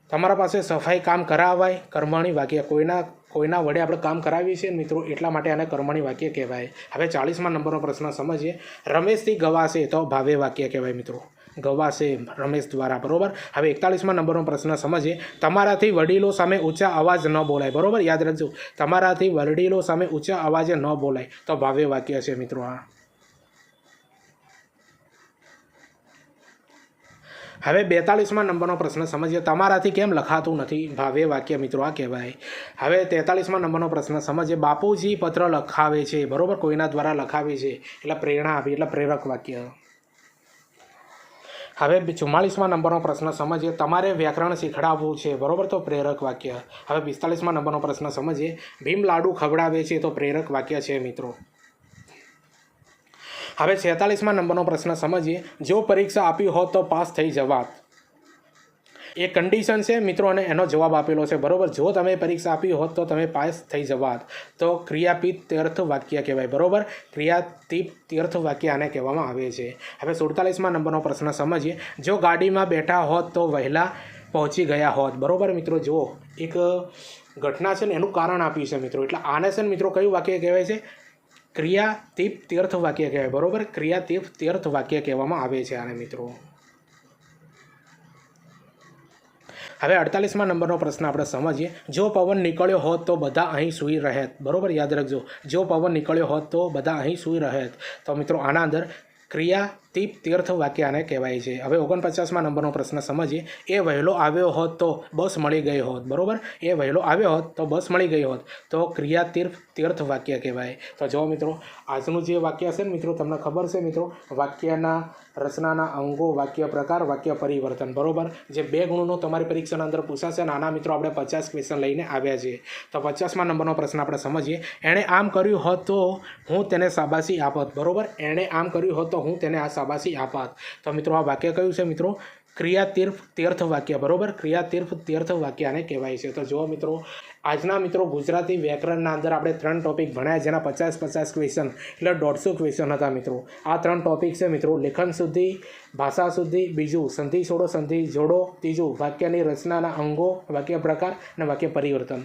તમારા પાસે સફાઈ કામ કરાવાય, કર્મણી વાક્ય. કોઈના વડે આપણે કામ કરાવીએ છીએ મિત્રો એટલા માટે આને કર્મણી વાક્ય કહેવાય. હવે 40મા નંબરનો પ્રશ્ન સમજીએ. રમેશથી ગવાશે, તો ભાવે વાક્ય કહેવાય મિત્રો. ગવાશે રમેશ દ્વારા, બરોબર. હવે 41મા નંબરનો પ્રશ્ન સમજીએ. તમારાથી વડીલો સામે ઊંચા અવાજ ન બોલાય, બરોબર. યાદ રાખજો, તમારાથી વડીલો સામે ઊંચા અવાજે ન બોલાય, તો ભાવે વાક્ય છે મિત્રો આ. હવે 42મા નંબરનો પ્રશ્ન સમજીએ. તમારાથી કેમ લખાતું નથી, ભાવે વાક્ય મિત્રો આ કહેવાય. હવે 43મા નંબરનો પ્રશ્ન સમજીએ. બાપુજી પત્ર લખાવે છે, બરોબર. કોઈના દ્વારા લખાવે છે એટલે પ્રેરણા આપી એટલે પ્રેરક વાક્ય. હવે 44મા નંબરનો પ્રશ્ન સમજીએ. તમારે વ્યાકરણ શીખડાવવું છે, બરોબર, તો પ્રેરક વાક્ય. હવે 45મા નંબરનો પ્રશ્ન સમજીએ. ભીમ લાડુ ખવડાવે છે, તો પ્રેરક વાક્ય છે મિત્રો. હવે 46મા નંબરનો પ્રશ્ન સમજીએ. જો પરીક્ષા આપી હોત તો પાસ થઈ જવાત, એ કન્ડિશન છે મિત્રો અને એનો જવાબ આપેલો છે, બરોબર. જો તમે પરીક્ષા આપી હોત તો તમે પાસ થઈ જવાત, તો ક્રિયાપીત તીર્થ વાક્ય કહેવાય, બરોબર. ક્રિયાતીત તીર્થ વાક્ય આને કહેવામાં આવે છે. હવે 47મા નંબરનો પ્રશ્ન સમજીએ. જો ગાડીમાં બેઠા હોત તો વહેલા પહોંચી ગયા હોત, બરોબર મિત્રો. જુઓ, એક ઘટના છે ને એનું કારણ આપ્યું છે મિત્રો, એટલે આને છે ને મિત્રો કયું વાક્ય કહેવાય છે? ક્રિયાતીત તીર્થ વાક્ય કહેવાય, બરોબર. ક્રિયાતીત તીર્થ વાક્ય કહેવામાં આવે છે આને મિત્રો. હવે 48મા નંબરનો પ્રશ્ન આપણે સમજીએ. જો પવન નીકળ્યો હોત તો બધા અહીં સૂઈ રહેત, બરોબર. યાદ રાખજો, જો પવન નીકળ્યો હોત તો બધા અહીં સૂઈ રહેત, તો મિત્રો આના અંદર ક્રિયાતીત તીર્થ વાક્ય આને કહેવાય છે. હવે 49મા નંબરનો પ્રશ્ન સમજીએ. એ વહેલો આવ્યો હોત તો બસ મળી ગઈ હોત. બરાબર, એ વહેલો આવ્યો હોત તો બસ મળી ગઈ હોત તો ક્રિયાતીત તીર્થ વાક્ય કહેવાય. તો જો મિત્રો, આજનું જે વાક્ય છે ને મિત્રો, તમને ખબર છે મિત્રો, વાક્યના રચનાના અંગો, વાક્ય પ્રકાર, વાક્ય પરિવર્તન. બરાબર, જે 2 ગુણનો તમારી પરીક્ષાના અંદર પૂછાશે. નાના મિત્રો આપણે 50 ક્વેશ્ચન લઈને આવ્યા છીએ. તો 50મા નંબરનો પ્રશ્ન આપણે સમજીએ. એણે આમ કર્યું હોત તો હું તેને શાબાશી આપત. બરાબર, એણે આમ કર્યું હોત તો હું તેને આ શાબાશી આપત. તો મિત્રો આ વાક્ય કયું છે મિત્રો? ક્રિયાતીત તીર્થ વાક્ય. બરાબર, ક્રિયાતીત તીર્થ વાક્ય આને કહેવાય છે. તો જુઓ મિત્રો, આજના મિત્રો ગુજરાતી વ્યાકરણના અંદર આપણે 3 ટોપિક ભણ્યા, જેના 50 ક્વેશ્ચન એટલે 150 ક્વેશ્ચન હતા મિત્રો. આ 3 ટોપિક છે મિત્રો: લેખન શુદ્ધિ, ભાષા શુદ્ધિ, બીજું સંધિ છોડો સંધિ જોડો, ત્રીજું વાક્યની રચનાના અંગો, વાક્ય પ્રકાર અને વાક્ય પરિવર્તન.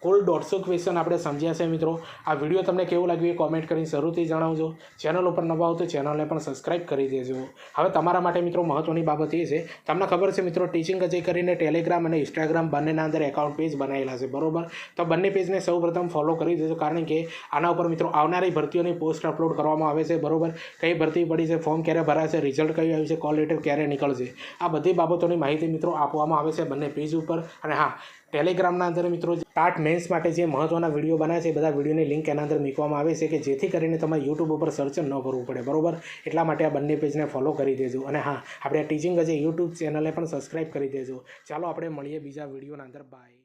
કુલ 150 ક્વેશ્ચન આપણે સમજ્યા છે મિત્રો. આ વિડીયો તમને કેવું લાગ્યું એ કોમેન્ટ કરીને જરૂરથી જણાવજો. ચેનલ ઉપર નવા હો તો ચેનલને પણ સબસ્ક્રાઈબ કરી દેજો. હવે તમારા માટે મિત્રો મહત્ત્વની બાબત એ છે, તમને ખબર છે મિત્રો, ટીચિંગ અજય કરીને ટેલિગ્રામ અને ઇન્સ્ટાગ્રામ બંનેના અંદર એકાઉન્ટ પેજ બનાવેલા છે. બરાબર, તો બંને પેજને સૌપ્રથમ ફોલો કરી દેજો, કારણ કે આના ઉપર મિત્રો આવનારી ભરતીઓની પોસ્ટ અપલોડ કરવામાં આવે છે. બરાબર, કઈ ભરતી પડી છે, ફોર્મ ક્યારે ભરાશે, રિઝલ્ટ કયું આવ્યું છે, કોલ લેટર ક્યારે નીકળશે, આ બધી બાબતોની માહિતી મિત્રો આપવામાં આવે છે બંને પેજ ઉપર. અને હા, ટેલિગ્રામના અંદર મિત્રો ટાટ મેન્સ માટે જે મહત્ત્વના વિડીયો બનાવે છે, બધા વિડીયોની લિંક એના અંદર મૂકવામાં આવે છે, કે જેથી કરીને તમારે યુટ્યુબ ઉપર સર્ચ ન કરવું પડે. બરાબર, એટલા માટે આ બંને પેજને ફોલો કરી દેજો. અને હા, આપણે ટીચિંગ અજય યુટ્યુબ ચેનલને પણ સબસ્ક્રાઈબ કરી દેજો. ચાલો આપણે મળીએ બીજા વિડીયોના અંદર. બાય.